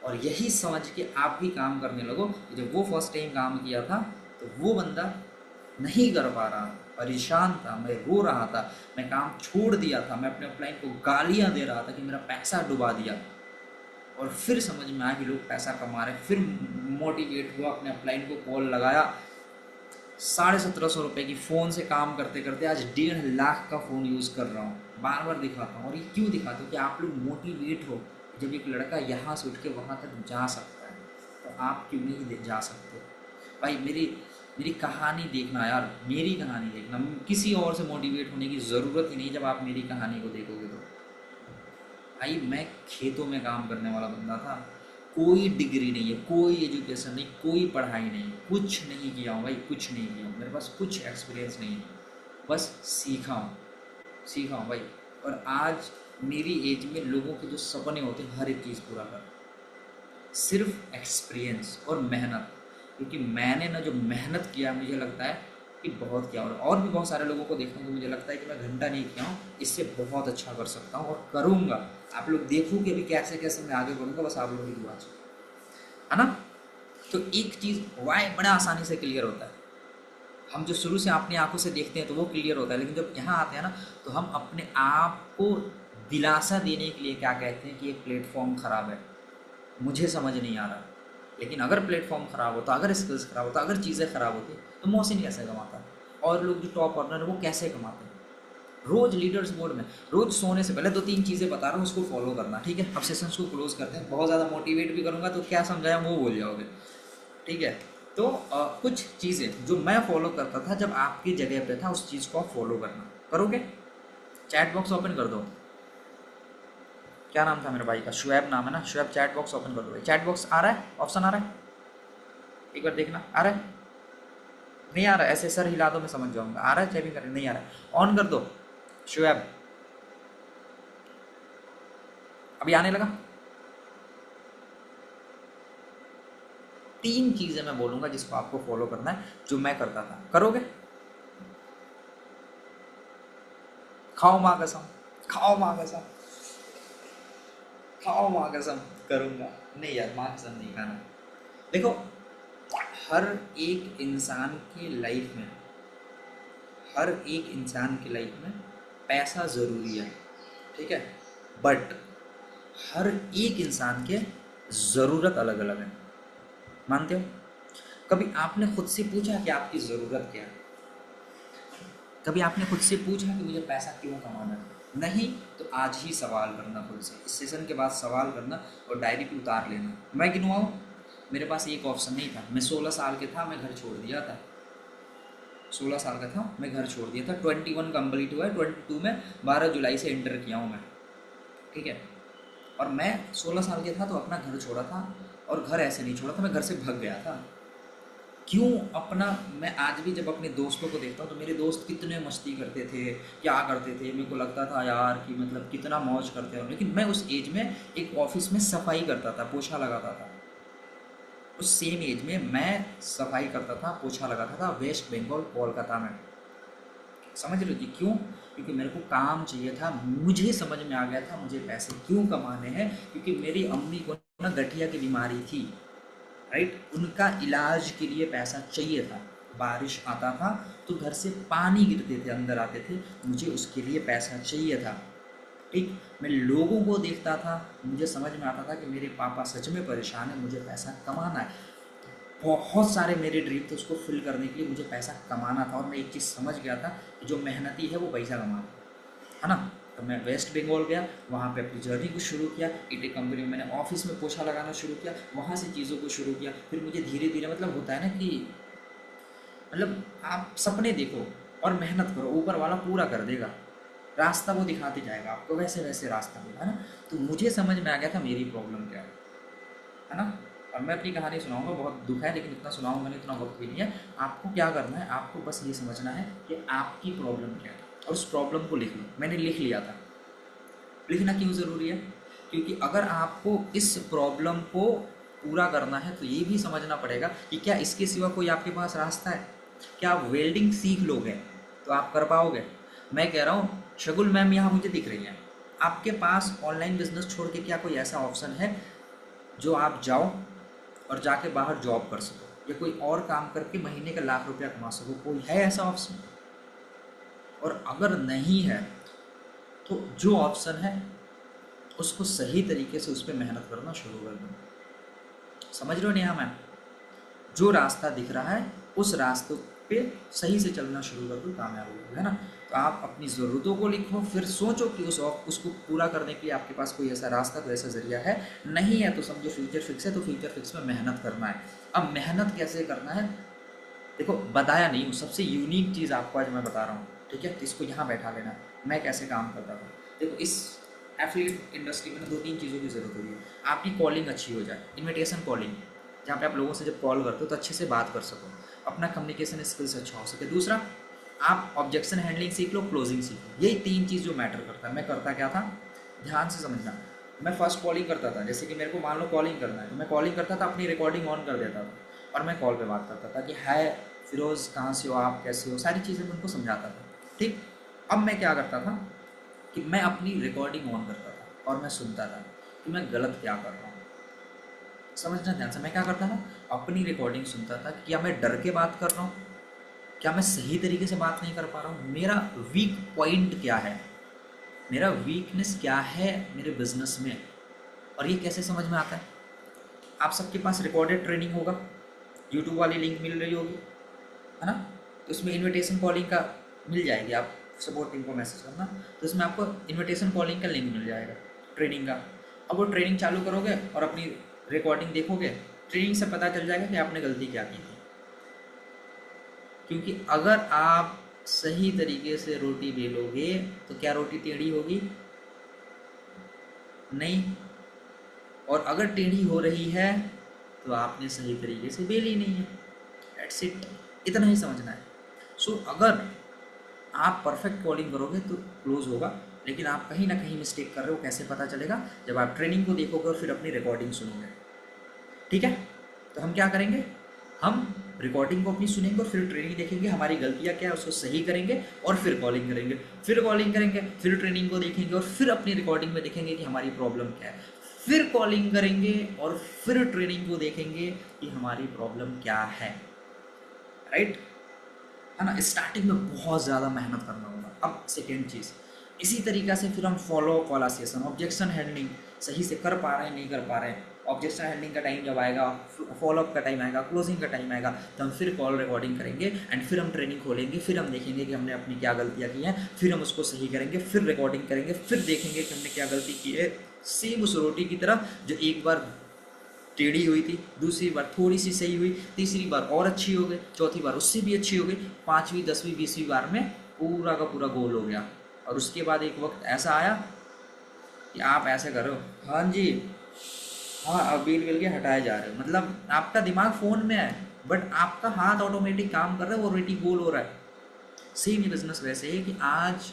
और यही समझ के आप भी काम करने लगो कि जब वो फर्स्ट टाइम काम किया था तो वो बंदा नहीं कर पा रहा, परेशान था, मैं रो रहा था, मैं काम छोड़ दिया था, मैं अपने अपलाइन को गालियां दे रहा था कि मेरा पैसा डुबा दिया, और फिर समझ में आया कि लोग पैसा कमा रहे, फिर मोटिवेट हुआ, अपने अपलाइन को कॉल लगाया, 1750 रुपये की फ़ोन से काम करते करते आज 1.5 लाख का फ़ोन यूज़ कर रहा हूँ। बार बार दिखाता हूँ, और ये क्यों दिखाता हूँ कि आप लोग मोटिवेट हो। जब एक लड़का यहाँ से उठ के वहाँ तक जा सकता है तो आप क्यों नहीं जा सकते भाई। मेरी मेरी कहानी देखना यार, मेरी कहानी देखना, किसी और से मोटिवेट होने की ज़रूरत ही नहीं जब आप मेरी कहानी को देखोगे तो। भाई मैं खेतों में काम करने वाला बंदा था, कोई डिग्री नहीं है, कोई एजुकेशन नहीं, कोई पढ़ाई नहीं, कुछ नहीं किया हूँ भाई, कुछ नहीं किया हूँ, मेरे पास कुछ एक्सपीरियंस नहीं है, बस सीखा हूँ भाई। और आज मेरी एज में लोगों के जो सपने होते हैं हर एक चीज़ पूरा कर, सिर्फ एक्सपीरियंस और मेहनत, क्योंकि मैंने ना जो मेहनत किया मुझे लगता है कि बहुत किया, और भी बहुत सारे लोगों को देखने को मुझे लगता है कि मैं घंटा नहीं किया हूँ, इससे बहुत अच्छा कर सकता हूँ और करूँगा। आप लोग देखो कि अभी कैसे कैसे मैं आगे बढ़ूँगा, बस आप लोगों की दुआ से, है ना। तो एक चीज़ वाई बड़ा आसानी से क्लियर होता है, हम जो शुरू से अपनी आंखों से देखते हैं तो वो क्लियर होता है, लेकिन जब यहाँ आते हैं ना तो हम अपने आप को दिलासा देने के लिए क्या कहते हैं कि ये प्लेटफॉर्म ख़राब है, मुझे समझ नहीं आ रहा। लेकिन अगर प्लेटफॉर्म ख़राब होता, अगर स्किल्स ख़राब होता, अगर चीज़ें ख़राब होती तो मोहसिन कैसे कमाता, और लोग जो टॉप अर्नर है वो कैसे कमाते हैं। रोज़ लीडर्स बोर्ड में रोज़ सोने से पहले 2-3 चीज़ें बता रहा हूँ, उसको फॉलो करना, ठीक है। अब सेशंस को क्लोज करते हैं, बहुत ज़्यादा मोटिवेट भी करूँगा तो क्या समझाया वो भूल जाओगे, ठीक है। तो कुछ चीज़ें जो मैं फॉलो करता था जब आपकी जगह पे था, उस चीज़ को आप फॉलो करना करोगे। चैट बॉक्स ओपन कर दो, क्या नाम था मेरे भाई का, शुएब नाम है ना, शुएब। चैट बॉक्स ओपन कर दो, चैट बॉक्स आ रहा है, ऑप्शन आ रहा है, एक बार देखना आ रहा है, नहीं आ रहा है, ऐसे सर हिला दो मैं समझ जाऊंगा, आ रहा है चेकिंग करें, नहीं आ रहा है, ऑन कर दो शुएब, अभी आने लगा। 3 चीज़ें मैं बोलूँगा जिसको आपको फॉलो करना है, जो मैं करता था, करोगे। खाओ माँ कसम, खाओ माँ कसम, खाओ माँ कसम, करूँगा नहीं यार, माँ कसम नहीं खाना। देखो, हर एक इंसान की लाइफ में, हर एक इंसान की लाइफ में पैसा ज़रूरी है, ठीक है, बट हर एक इंसान के ज़रूरत अलग अलग है, मानते हो। कभी आपने खुद से पूछा कि आपकी ज़रूरत क्या है, कभी आपने खुद से पूछा कि मुझे पैसा क्यों कमाना है, नहीं तो आज ही सवाल करना खुद से, इस सेशन के बाद सवाल करना और डायरी पे उतार लेना। मैं गिनवाऊँ, मेरे पास एक ऑप्शन नहीं था, मैं 16 साल के था, मैं घर छोड़ दिया था, 16 साल का था मैं घर छोड़ दिया था, 21 कंप्लीट हुआ है, 22 में 12 जुलाई से इंटर किया हूँ मैं, ठीक है। और मैं 16 साल के था तो अपना घर छोड़ा था, और घर ऐसे नहीं छोड़ा था, मैं घर से भाग गया था। क्यों अपना, मैं आज भी जब अपने दोस्तों को देखता हूँ तो मेरे दोस्त कितने मस्ती करते थे, क्या करते थे, मेरे को लगता था यार कि मतलब कितना मौज करते हो, लेकिन मैं उस एज में एक ऑफिस में सफाई करता था, पोछा लगाता था। उस सेम एज में मैं सफाई करता था, पोछा लगाता था वेस्ट बंगाल कोलकाता में, समझ लो जी क्यों, क्योंकि मेरे को काम चाहिए था, मुझे समझ में आ गया था मुझे पैसे क्यों कमाने हैं, क्योंकि मेरी अम्मी को ना गठिया की बीमारी थी, राइट, उनका इलाज के लिए पैसा चाहिए था, बारिश आता था तो घर से पानी गिरते थे अंदर आते थे, मुझे उसके लिए पैसा चाहिए था, ठीक। मैं लोगों को देखता था, मुझे समझ में आता था कि मेरे पापा सच में परेशान है, मुझे पैसा कमाना है, बहुत सारे मेरे ड्रीम थे, उसको फिल करने के लिए मुझे पैसा कमाना था, और मैं एक चीज़ समझ गया था कि जो मेहनती है वो पैसा कमाता है ना। तो मैं वेस्ट बंगाल गया, वहाँ पे अपनी जर्नी को शुरू किया, ईटी कंपनी में मैंने ऑफिस में पोछा लगाना शुरू किया, वहाँ से चीज़ों को शुरू किया, फिर मुझे धीरे धीरे, मतलब होता है ना कि मतलब आप सपने देखो और मेहनत करो, ऊपर वाला पूरा कर देगा, रास्ता वो दिखाते जाएगा आपको, वैसे वैसे रास्ता मिला, है ना। तो मुझे समझ में आ गया था मेरी प्रॉब्लम क्या है ना। और मैं अपनी कहानी सुनाऊंगा, बहुत दुख है लेकिन इतना सुनाऊंगा नहीं, इतना वक्त भी नहीं है। आपको क्या करना है, आपको बस ये समझना है कि आपकी प्रॉब्लम क्या है, और उस प्रॉब्लम को लिख लो। मैंने लिख लिया था। लिखना क्यों ज़रूरी है, क्योंकि अगर आपको इस प्रॉब्लम को पूरा करना है तो ये भी समझना पड़ेगा कि क्या इसके सिवा कोई आपके पास रास्ता है। क्या आप वेल्डिंग सीख लोगे तो आप कर पाओगे? मैं कह रहा हूँ शगुल मैम यहाँ मुझे दिख रही हैं, आपके पास ऑनलाइन बिजनेस छोड़ के क्या कोई ऐसा ऑप्शन है जो आप जाओ और जाके बाहर जॉब कर सको या कोई और काम करके महीने का लाख रुपया कमा सको? कोई है ऐसा ऑप्शन? और अगर नहीं है तो जो ऑप्शन है उसको सही तरीके से उस पर मेहनत करना शुरू कर दो। समझ रहे हो नेहा मैम? जो रास्ता दिख रहा है उस रास्ते पे सही से चलना शुरू कर दो, कामयाब होगी, है ना? तो आप अपनी ज़रूरतों को लिखो, फिर सोचो कि उसको पूरा करने के लिए आपके पास कोई ऐसा रास्ता, कोई ऐसा जरिया है। नहीं है तो समझो फ्यूचर फिक्स है, तो फ्यूचर फिक्स में मेहनत करना है। अब मेहनत कैसे करना है देखो, बताया नहीं हूँ, सबसे यूनिक चीज़ आपको आज मैं बता रहा हूँ, ठीक है? तो इसको यहाँ बैठा लेना है। मैं कैसे काम करता था देखो, इस एफिलिएट इंडस्ट्री में ना 2-3 चीज़ों की ज़रूरत होती है। आपकी कॉलिंग अच्छी हो जाए, इन्विटेशन कॉलिंग, जहाँ पे आप लोगों से जब कॉल करते हो तो अच्छे से बात कर सको, अपना कम्युनिकेशन स्किल्स अच्छा हो सके। दूसरा, आप ऑब्जेक्शन हैंडलिंग सीख लो, क्लोजिंग सीख लो। यही 3 चीज़ जो मैटर करता है। मैं करता क्या था, ध्यान से समझना। मैं फर्स्ट कॉलिंग करता था, जैसे कि मेरे को मान लो कॉलिंग करना है तो मैं कॉलिंग करता था, अपनी रिकॉर्डिंग ऑन कर देता था और मैं कॉल पे बात करता था कि हाय फिरोज़, कहाँ से हो आप, कैसे हो, सारी चीज़ें मैं उनको समझाता था, ठीक? अब मैं क्या करता था कि मैं अपनी रिकॉर्डिंग ऑन करता था और मैं सुनता था कि मैं गलत क्या कर रहा हूँ। समझना ध्यान से, मैं क्या करता था, अपनी रिकॉर्डिंग सुनता था कि क्या मैं डर के बात कर रहा हूँ, क्या मैं सही तरीके से बात नहीं कर पा रहा हूँ, मेरा वीक पॉइंट क्या है, मेरा वीकनेस क्या है मेरे बिजनेस में। और ये कैसे समझ में आता है? आप सबके पास रिकॉर्डेड ट्रेनिंग होगा, यूट्यूब वाली लिंक मिल रही होगी, है ना? तो उसमें इनविटेशन कॉलिंग का मिल जाएगी, आप सपोर्ट टीम को मैसेज करना, तो उसमें आपको इनविटेशन कॉलिंग का लिंक मिल जाएगा ट्रेनिंग का। अब वो ट्रेनिंग चालू करोगे और अपनी रिकॉर्डिंग देखोगे, ट्रेनिंग से पता चल जाएगा कि आपने गलती क्या की थी। क्योंकि अगर आप सही तरीके से रोटी बेलोगे तो क्या रोटी टेढ़ी होगी? नहीं। और अगर टेढ़ी हो रही है तो आपने सही तरीके से बेली नहीं है। दैट्स इट, इतना ही समझना है। सो अगर आप परफेक्ट कॉलिंग करोगे तो क्लोज होगा, लेकिन आप कहीं ना कहीं मिस्टेक कर रहे हो, कैसे पता चलेगा? जब आप ट्रेनिंग को देखोगे और फिर अपनी रिकॉर्डिंग सुनोगे, ठीक है? तो हम क्या करेंगे, हम रिकॉर्डिंग को अपनी सुनेंगे और फिर ट्रेनिंग देखेंगे, हमारी गलतियाँ क्या है उसको सही करेंगे और फिर कॉलिंग करेंगे, फिर कॉलिंग करेंगे, फिर ट्रेनिंग को देखेंगे और फिर अपनी रिकॉर्डिंग में देखेंगे कि हमारी प्रॉब्लम क्या है, फिर कॉलिंग करेंगे और फिर ट्रेनिंग को देखेंगे कि हमारी प्रॉब्लम क्या है। राइट, है ना? स्टार्टिंग में बहुत ज़्यादा मेहनत करना होगा। अब सेकेंड चीज़, इसी तरीक़ा से फिर हम फॉलो अप वाला सेशन, ऑब्जेक्शन हैंडलिंग सही से कर पा रहे हैं नहीं कर पा रहे हैं, ऑब्जेक्शन हैंडलिंग का टाइम जब आएगा, फॉलो अप का टाइम आएगा, क्लोजिंग का टाइम आएगा, तो हम फिर कॉल रिकॉर्डिंग करेंगे एंड फिर हम ट्रेनिंग खोलेंगे, फिर हम देखेंगे कि हमने अपनी क्या गलतियाँ की हैं, फिर हम उसको सही करेंगे, फिर रिकॉर्डिंग करेंगे, फिर देखेंगे कि हमने क्या गलती की है। सेम उस रोटी की तरह जो एक बार टेढ़ी हुई थी, दूसरी बार थोड़ी सी सही हुई, तीसरी बार और अच्छी हो गई, चौथी बार उससे भी अच्छी हो गई, 5वीं 10वीं 20वीं बार में पूरा का पूरा गोल हो गया। और उसके बाद एक वक्त ऐसा आया कि आप ऐसे करो, हाँ जी, हाँ, अब बिल बिल के हटाए जा रहे हो, मतलब आपका दिमाग फ़ोन में है बट आपका हाथ ऑटोमेटिक काम कर रहा है, वो रेटी गोल हो रहा है। सेम ही बिजनेस वैसे है कि आज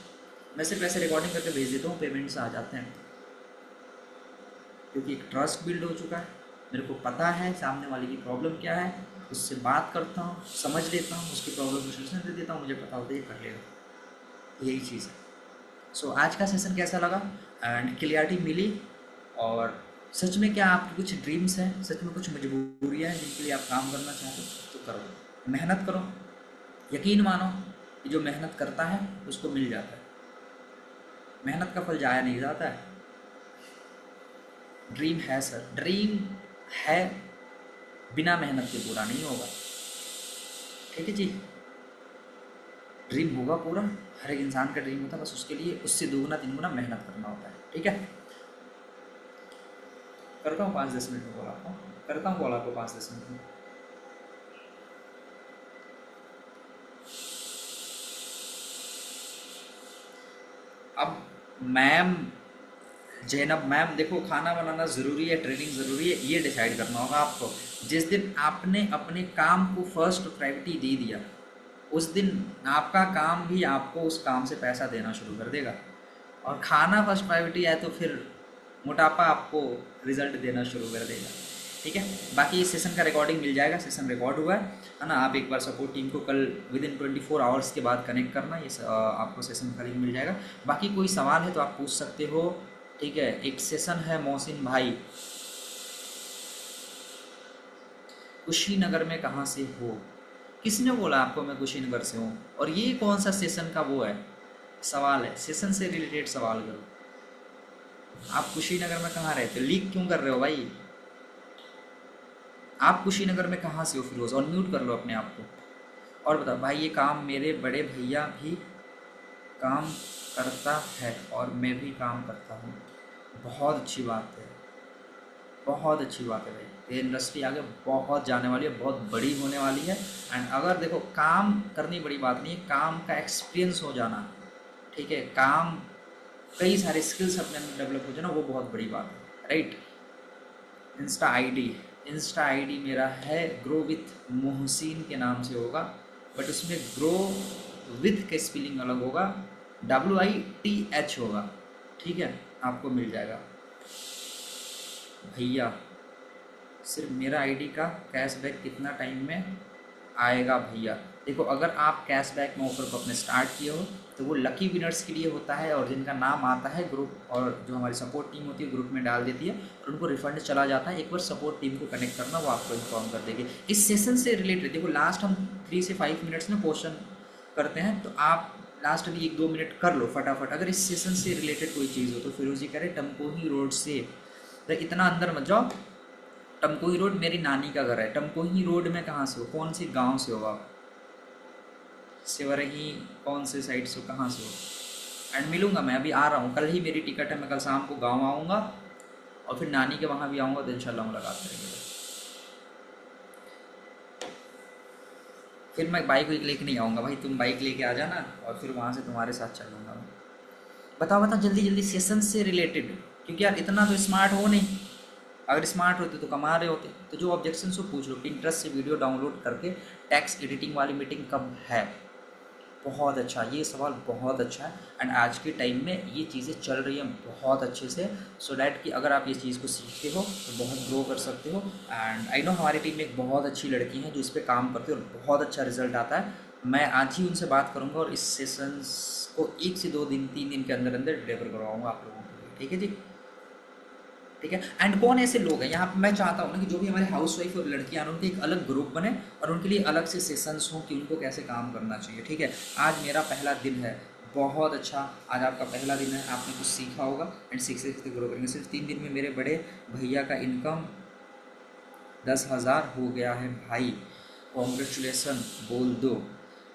मैं सिर्फ ऐसे रिकॉर्डिंग करके भेज देता हूँ, पेमेंट्स आ जाते हैं, क्योंकि एक ट्रस्ट बिल्ड हो चुका है, मेरे को पता है सामने वाले की प्रॉब्लम क्या है, उससे बात करता हूँ, समझ लेता हूँ, उसकी प्रॉब्लम को सोल्यूशन दे देता हूँ, मुझे पता होता है ये कर लेगा। यही चीज़ है। सो आज का सेशन कैसा लगा एंड क्लियरिटी मिली? और सच में क्या आपकी कुछ ड्रीम्स हैं, सच में कुछ मजबूरियाँ हैं जिनके लिए आप काम करना चाहते हो तो करो, मेहनत करो, यकीन मानो कि जो मेहनत करता है उसको मिल जाता है, मेहनत का फल जाया नहीं जाता है। ड्रीम है सर, ड्रीम है, बिना मेहनत के पूरा नहीं होगा, ठीक है जी? ड्रीम होगा पूरा, हर एक इंसान का ड्रीम होता है, बस उसके लिए उससे दोगुना तिगुना मेहनत करना होता है, ठीक है? करता हूँ 5-10 मिनट में कॉल आपको, करता हूँ कॉल आपको 5-10 मिनट में। अब मैम जैनब मैम देखो, खाना बनाना ज़रूरी है, ट्रेनिंग ज़रूरी है, ये डिसाइड करना होगा आपको। जिस दिन आपने अपने काम को फर्स्ट प्रायोरिटी दे दिया, उस दिन आपका काम भी आपको उस काम से पैसा देना शुरू कर देगा। और खाना फर्स्ट प्रायोरिटी है तो फिर मोटापा आपको रिजल्ट देना शुरू कर देगा, ठीक है। बाकी इस सेशन का रिकॉर्डिंग मिल जाएगा, सेशन रिकॉर्ड हुआ है ना। आप एक बार सपोर्ट टीम को कल विद इन 24 आवर्स के बाद कनेक्ट करना, ये आपको सेशन का लिंक मिल जाएगा। बाकी कोई सवाल है तो आप पूछ सकते हो, ठीक है। एक सेशन है मोहसिन भाई, कुशीनगर में कहाँ से हो? किसने बोला आपको मैं कुशीनगर से हूँ? और ये कौन सा सेशन का वो है सवाल है? सेशन से रिलेटेड सवाल करो। आप कुशीनगर में कहाँ रहते हो? लीक क्यों कर रहे हो भाई? आप कुशीनगर में कहाँ से हो फिरोज? और म्यूट कर लो अपने आप को। और बताओ भाई, ये काम मेरे बड़े भैया भी काम करता है और मैं भी काम करता हूँ। बहुत अच्छी बात है, बहुत अच्छी बात है भाई। ये इंडस्ट्री आगे बहुत जाने वाली है, बहुत बड़ी होने वाली है। एंड अगर देखो, काम करनी बड़ी बात नहीं है, काम का एक्सपीरियंस हो जाना, ठीक है, काम कई सारे स्किल्स अपने अंदर डेवलप हो जाना, वो बहुत बड़ी बात है, right. Insta ID, Insta ID मेरा है ग्रो विथ मोहसिन के नाम से होगा, बट उसमें ग्रो विथ के स्पेलिंग अलग होगा, WITH होगा, ठीक है। आपको मिल जाएगा भैया। सिर्फ मेरा आईडी का कैशबैक कितना टाइम में आएगा भैया? देखो, अगर आप कैशबैक में ऑफर को अपने स्टार्ट किए हो तो वो लकी विनर्स के लिए होता है, और जिनका नाम आता है ग्रुप और जो हमारी सपोर्ट टीम होती है ग्रुप में डाल देती है और उनको रिफंड चला जाता है। एक बार सपोर्ट टीम को कनेक्ट करना, वो आपको इन्फॉर्म कर देगी। इस सेशन से रिलेटेड देखो, लास्ट हम 3 से 5 मिनट्स में क्वेश्चन करते हैं, तो आप लास्ट भी 1-2 मिनट कर लो फटाफट। अगर इस सेशन से रिलेटेड कोई चीज़ हो तो फिरोज जी कह रहे टमकोही रोड से, तो इतना अंदर मत जाओ। टमकोही रोड मेरी नानी का घर है। टमकोही रोड में कहाँ से हो? कौन से गांव से हो आप? सिवरही कौन से साइड से हो? कहाँ से हो? एंड मिलूंगा मैं, अभी आ रहा हूँ, कल ही मेरी टिकट है। मैं कल शाम को गांव आऊँगा और फिर नानी के वहाँ भी आऊँगा, तो इंशाल्लाह मुलाकात करेंगे। फिर मैं बाइक लेके नहीं आऊँगा भाई, तुम बाइक लेके आ जाना और फिर वहाँ से तुम्हारे साथ चलूँगा मैं। बताओ बताओ जल्दी जल्दी, सेशन से रिलेटेड, क्योंकि यार इतना तो स्मार्ट हो नहीं। अगर स्मार्ट होते तो कमा रहे होते। तो जो ऑब्जेक्शन हो पूछ लो। पिंटरेस्ट से वीडियो डाउनलोड करके टेक्स्ट एडिटिंग वाली मीटिंग कब है? बहुत अच्छा, ये सवाल बहुत अच्छा है। एंड आज के टाइम में ये चीज़ें चल रही हैं बहुत अच्छे से, सो डैट कि अगर आप ये चीज़ को सीखते हो तो बहुत ग्रो कर सकते हो। एंड आई नो हमारी टीम में एक बहुत अच्छी लड़की है जो इस पर काम करती है और बहुत अच्छा रिजल्ट आता है। मैं आज ही उनसे बात करूँगा और इस सेशंस को 1 से 2 दिन 3 दिन के अंदर अंदर डिलीवर करवाऊँगा आप लोगों के लिए, ठीक है जी? ठीक है। एंड कौन ऐसे लोग हैं यहाँ पे, मैं चाहता हूँ ना कि जो भी हमारे हाउस वाइफ और लड़कियां हैं उनके एक अलग ग्रुप बने और उनके लिए अलग से सेशंस हों कि उनको कैसे काम करना चाहिए, ठीक है। आज मेरा पहला दिन है, बहुत अच्छा। आज आपका पहला दिन है, आपने कुछ सीखा होगा एंड सीखते सीखते ग्रो करेंगे। सिर्फ 3 दिन में मेरे बड़े भैया का इनकम 10,000 हो गया है भाई, कॉन्ग्रेचुलेसन बोल दो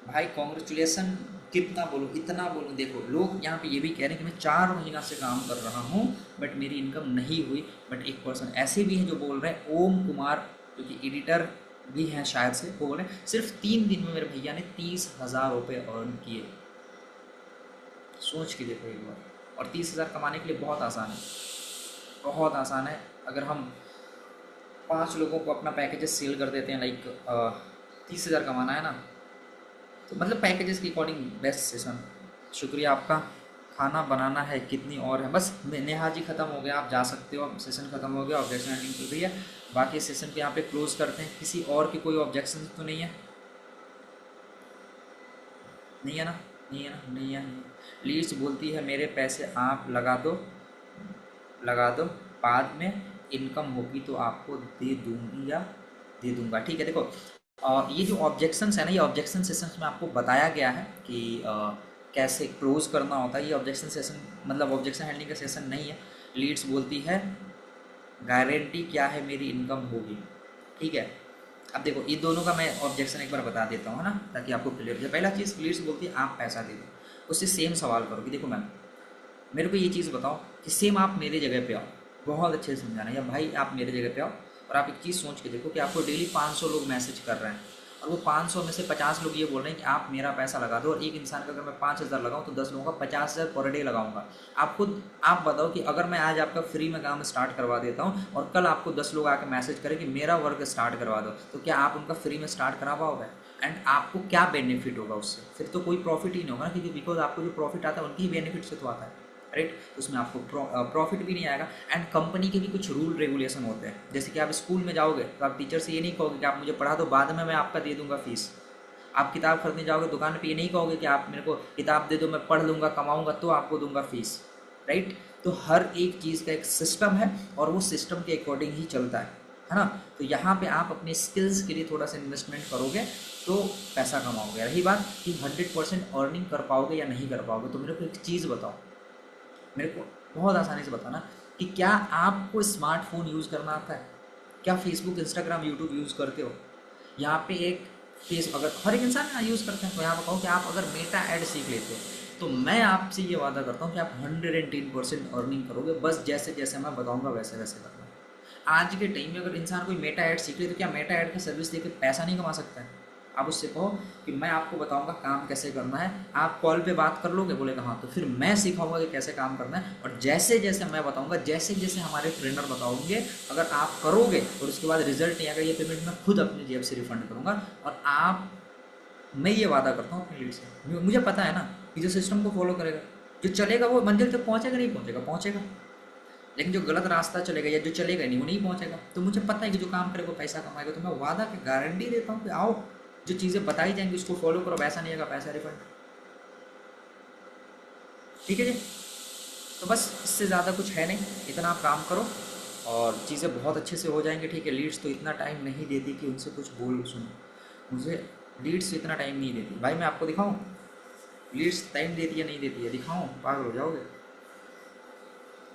भाई, कॉन्ग्रेचुलेसन। कितना बोलूँ, इतना बोलूँ? देखो, लोग यहाँ पे ये भी कह रहे हैं कि मैं 4 महीना से काम कर रहा हूँ बट मेरी इनकम नहीं हुई। बट एक पर्सन ऐसे भी हैं जो बोल रहे हैं, ओम कुमार जो कि एडिटर भी हैं शायद से, वो बोल रहे हैं सिर्फ 3 दिन में मेरे भैया ने 30,000 रुपये अर्न किए। सोच के देखो एक बार। और 30,000 कमाने के लिए बहुत आसान है, बहुत आसान है। अगर हम 5 लोगों को अपना पैकेजेस सेल कर देते हैं, लाइक 30,000 कमाना है ना, तो मतलब पैकेजेस के अकॉर्डिंग बेस्ट सेशन। शुक्रिया आपका। खाना बनाना है कितनी और है? बस नेहा जी ख़त्म हो गया, आप जा सकते हो, सेशन ख़त्म हो गया, ऑब्जेक्शन हैंडलिंग चल रही है। बाकी सेशन पे यहाँ पे क्लोज करते हैं। किसी और की कोई ऑब्जेक्शन तो नहीं है? नहीं है ना? नहीं है ना? नहीं है। लीज बोलती है मेरे पैसे आप लगा दो, लगा दो, बाद में इनकम होगी तो आपको दे दूंगी या दे दूंगा, ठीक है। देखो, ये जो ऑब्जेक्शंस है ना, ये ऑब्जेक्शन सेशंस में आपको बताया गया है कि कैसे क्लोज करना होता है। ये ऑब्जेक्शन सेशन मतलब ऑब्जेक्शन हैंडलिंग का सेशन नहीं है। लीड्स बोलती है गारंटी क्या है मेरी इनकम होगी, ठीक है। अब देखो, ये दोनों का मैं ऑब्जेक्शन एक बार बता देता हूँ ना, ताकि आपको क्लियर हो जाए। पहला चीज़, लीड्स बोलती है आप पैसा दे दो। उससे सेम सवाल करो कि देखो मैम, मेरे को ये चीज़ बताओ कि सेम आप मेरे जगह पे आओ, बहुत अच्छे से समझाना, या भाई आप मेरे जगह पे आओ और आप एक चीज़ सोच के देखो कि आपको डेली 500 लोग मैसेज कर रहे हैं और वो 500 में से 50 लोग ये बोल रहे हैं कि आप मेरा पैसा लगा दो, और एक इंसान का अगर मैं 5,000 लगाऊं तो 10 लोगों का 50,000 पर डे लगाऊंगा। आप खुद आप बताओ कि अगर मैं आज आपका फ्री में काम स्टार्ट करवा देता हूँ और कल आपको 10 लोग आकर मैसेज करें कि मेरा वर्क स्टार्ट करवा दो, तो क्या आप उनका फ्री में स्टार्ट करा पाओगे? एंड आपको क्या बेनिफिट होगा उससे? फिर तो कोई प्रॉफिट ही नहीं होगा ना, क्योंकि बिकॉज आपको जो प्रॉफिट आता है उनकी ही बेनिफिट से तो आता है। राइट। तो उसमें आपको प्रॉफिट भी नहीं आएगा। एंड कंपनी के भी कुछ रूल रेगुलेशन होते हैं, जैसे कि आप स्कूल में जाओगे तो आप टीचर से ये नहीं कहोगे कि आप मुझे पढ़ा दो, बाद में मैं आपका दे दूंगा फीस। आप किताब खरीदने जाओगे दुकान पे, ये नहीं कहोगे कि आप मेरे को किताब दे दो, मैं पढ़ लूँगा कमाऊँगा तो आपको दूंगा फीस, राइट। तो हर एक चीज़ का एक सिस्टम है और वो सिस्टम के अकॉर्डिंग ही चलता है ना। तो यहाँ पे आप अपने स्किल्स के लिए थोड़ा सा इन्वेस्टमेंट करोगे तो पैसा कमाओगे। रही बात कि 100% अर्निंग कर पाओगे या नहीं कर पाओगे, तो मेरे को एक चीज़ बताओ, मेरे को बहुत आसानी से बताना कि क्या आपको स्मार्टफोन यूज़ करना आता है? क्या फेसबुक, इंस्टाग्राम, यूट्यूब यूज़ करते हो? यहाँ पे एक फेस, अगर हर एक इंसान यहाँ यूज़ करते हैं, तो यहाँ बताओ कि आप अगर मेटा ऐड सीख लेते हो तो मैं आपसे ये वादा करता हूँ कि आप 110% अर्निंग करोगे, बस जैसे जैसे मैं बताऊँगा वैसे वैसे करना। आज के टाइम में अगर इंसान कोई मेटा ऐड सीख ले तो क्या मेटा ऐड का सर्विस देके पैसा नहीं कमा सकता है? आप उससे कहो कि मैं आपको बताऊंगा काम कैसे करना है, आप कॉल पे बात कर लोगे, बोलेगा हाँ, तो फिर मैं सिखाऊंगा कि कैसे काम करना है, और जैसे जैसे मैं बताऊंगा, जैसे जैसे हमारे ट्रेनर बताओगे, अगर आप करोगे और उसके बाद रिजल्ट नहीं आएगा, ये पेमेंट मैं खुद अपनी जेब से रिफंड करूँगा। और आप, मैं ये वादा करता हूँ अपनी लीड से, मुझे पता है ना कि जो सिस्टम को फॉलो करेगा, जो चलेगा वो मंजिल तक पहुँचेगा, नहीं पहुँचेगा, पहुँचेगा, लेकिन जो गलत रास्ता चलेगा या जो चलेगा नहीं वो नहीं पहुंचेगा। तो मुझे पता है कि जो काम करेगा पैसा कमाएगा, तो मैं वादा की गारंटी देता हूँ कि आओ, जो चीज़ें बताई जाएंगी उसको फॉलो करो, पैसा नहीं आएगा, पैसा रिफंड। ठीक है जी। तो बस इससे ज़्यादा कुछ है नहीं, इतना आप काम करो और चीज़ें बहुत अच्छे से हो जाएंगी। ठीक है, लीड्स तो इतना टाइम नहीं देती कि उनसे कुछ बोल सुनो, मुझे लीड्स इतना टाइम नहीं देती भाई। मैं आपको दिखाऊँ लीड्स टाइम देती है नहीं देती है? दिखाऊँ, पागल हो जाओगे।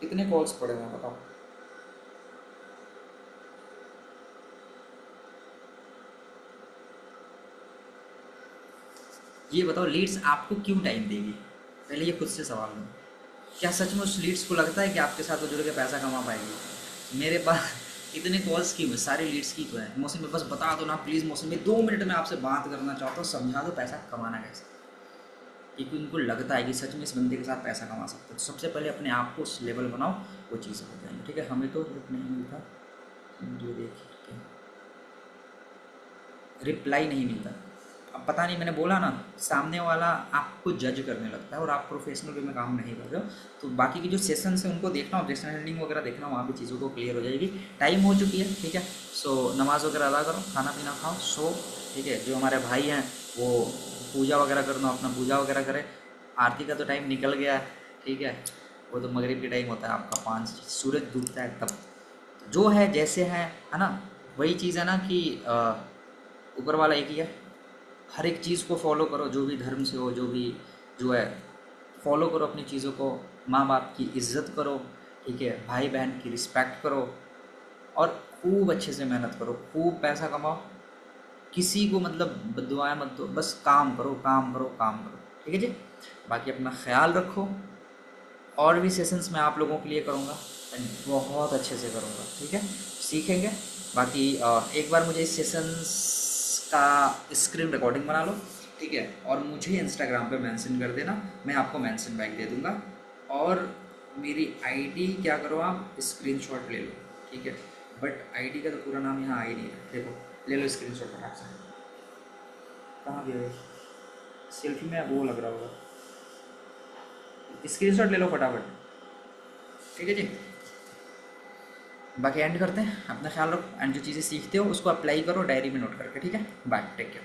कितने कॉल्स पड़े हुए हैं बताओ। ये बताओ लीड्स आपको क्यों टाइम देगी? पहले ये खुद से सवाल लो। क्या सच में उस लीड्स को लगता है कि आपके साथ वो जुड़ के पैसा कमा पाएगी? मेरे पास इतने कॉल्स की हुए, सारे लीड्स की तो है। मौसम में बस बता दो ना प्लीज़, मौसम में 2 मिनट में आपसे बात करना चाहता हूँ, समझा दो पैसा कमाना कैसे, क्योंकि उनको लगता है कि सच में इस बंदे के साथ पैसा कमा सकते हो। तो सबसे पहले अपने आप को उस लेवल बनाओ, वो चीज़ें हो जाएंगी। ठीक है, हमें तो नहीं मिलता, जो देखिए रिप्लाई नहीं मिलता। अब पता नहीं, मैंने बोला ना, सामने वाला आपको जज करने लगता है और आप प्रोफेशनल वे में काम नहीं कर रहे हो। तो बाकी की जो सेशंस है उनको देखना, ऑब्जेक्शन हैंडलिंग वगैरह देखना, वहाँ भी चीज़ों को क्लियर हो जाएगी। टाइम हो चुकी है, ठीक है। सो नमाज़ वगैरह अदा करो, खाना पीना खाओ, सो, ठीक है। जो हमारे भाई हैं वो पूजा वगैरह करना, अपना पूजा वगैरह करें। आरती का तो टाइम निकल गया है, ठीक है। वो तो मगरिब के टाइम होता है आपका 5, सूरज डूबता है तब। जो है जैसे है ना, वही चीज़ है ना कि ऊपर वाला एक ही है। हर एक चीज़ को फॉलो करो, जो भी धर्म से हो, जो भी जो है, फॉलो करो अपनी चीज़ों को। माँ बाप की इज्जत करो, ठीक है। भाई बहन की रिस्पेक्ट करो और खूब अच्छे से मेहनत करो, खूब पैसा कमाओ। किसी को मतलब बददुआएं मत दो, बस काम करो, काम करो, काम करो। ठीक है जी। बाकी अपना ख्याल रखो। और भी सेशंस मैं आप लोगों के लिए करूँगा, बहुत अच्छे से करूँगा, ठीक है। सीखेंगे। बाकी एक बार मुझे इस सेशंस का स्क्रीन रिकॉर्डिंग बना लो, ठीक है, और मुझे इंस्टाग्राम पे मेंशन कर देना, मैं आपको मेंशन बैक दे दूँगा। और मेरी आईडी क्या करो, आप स्क्रीनशॉट ले लो, ठीक है। बट आईडी का तो पूरा नाम यहाँ आ ही नहीं है, देखो, ले लो स्क्रीनशॉट फटाक से। कहाँ गया सेल्फी में? वो लग रहा होगा, स्क्रीनशॉट ले लो फटाफट, ठीक है जी। बाकी एंड करते हैं, अपना ख्याल रखो एंड जो चीज़ें सीखते हो उसको अप्लाई करो डायरी में नोट करके, ठीक है। Bye, take care.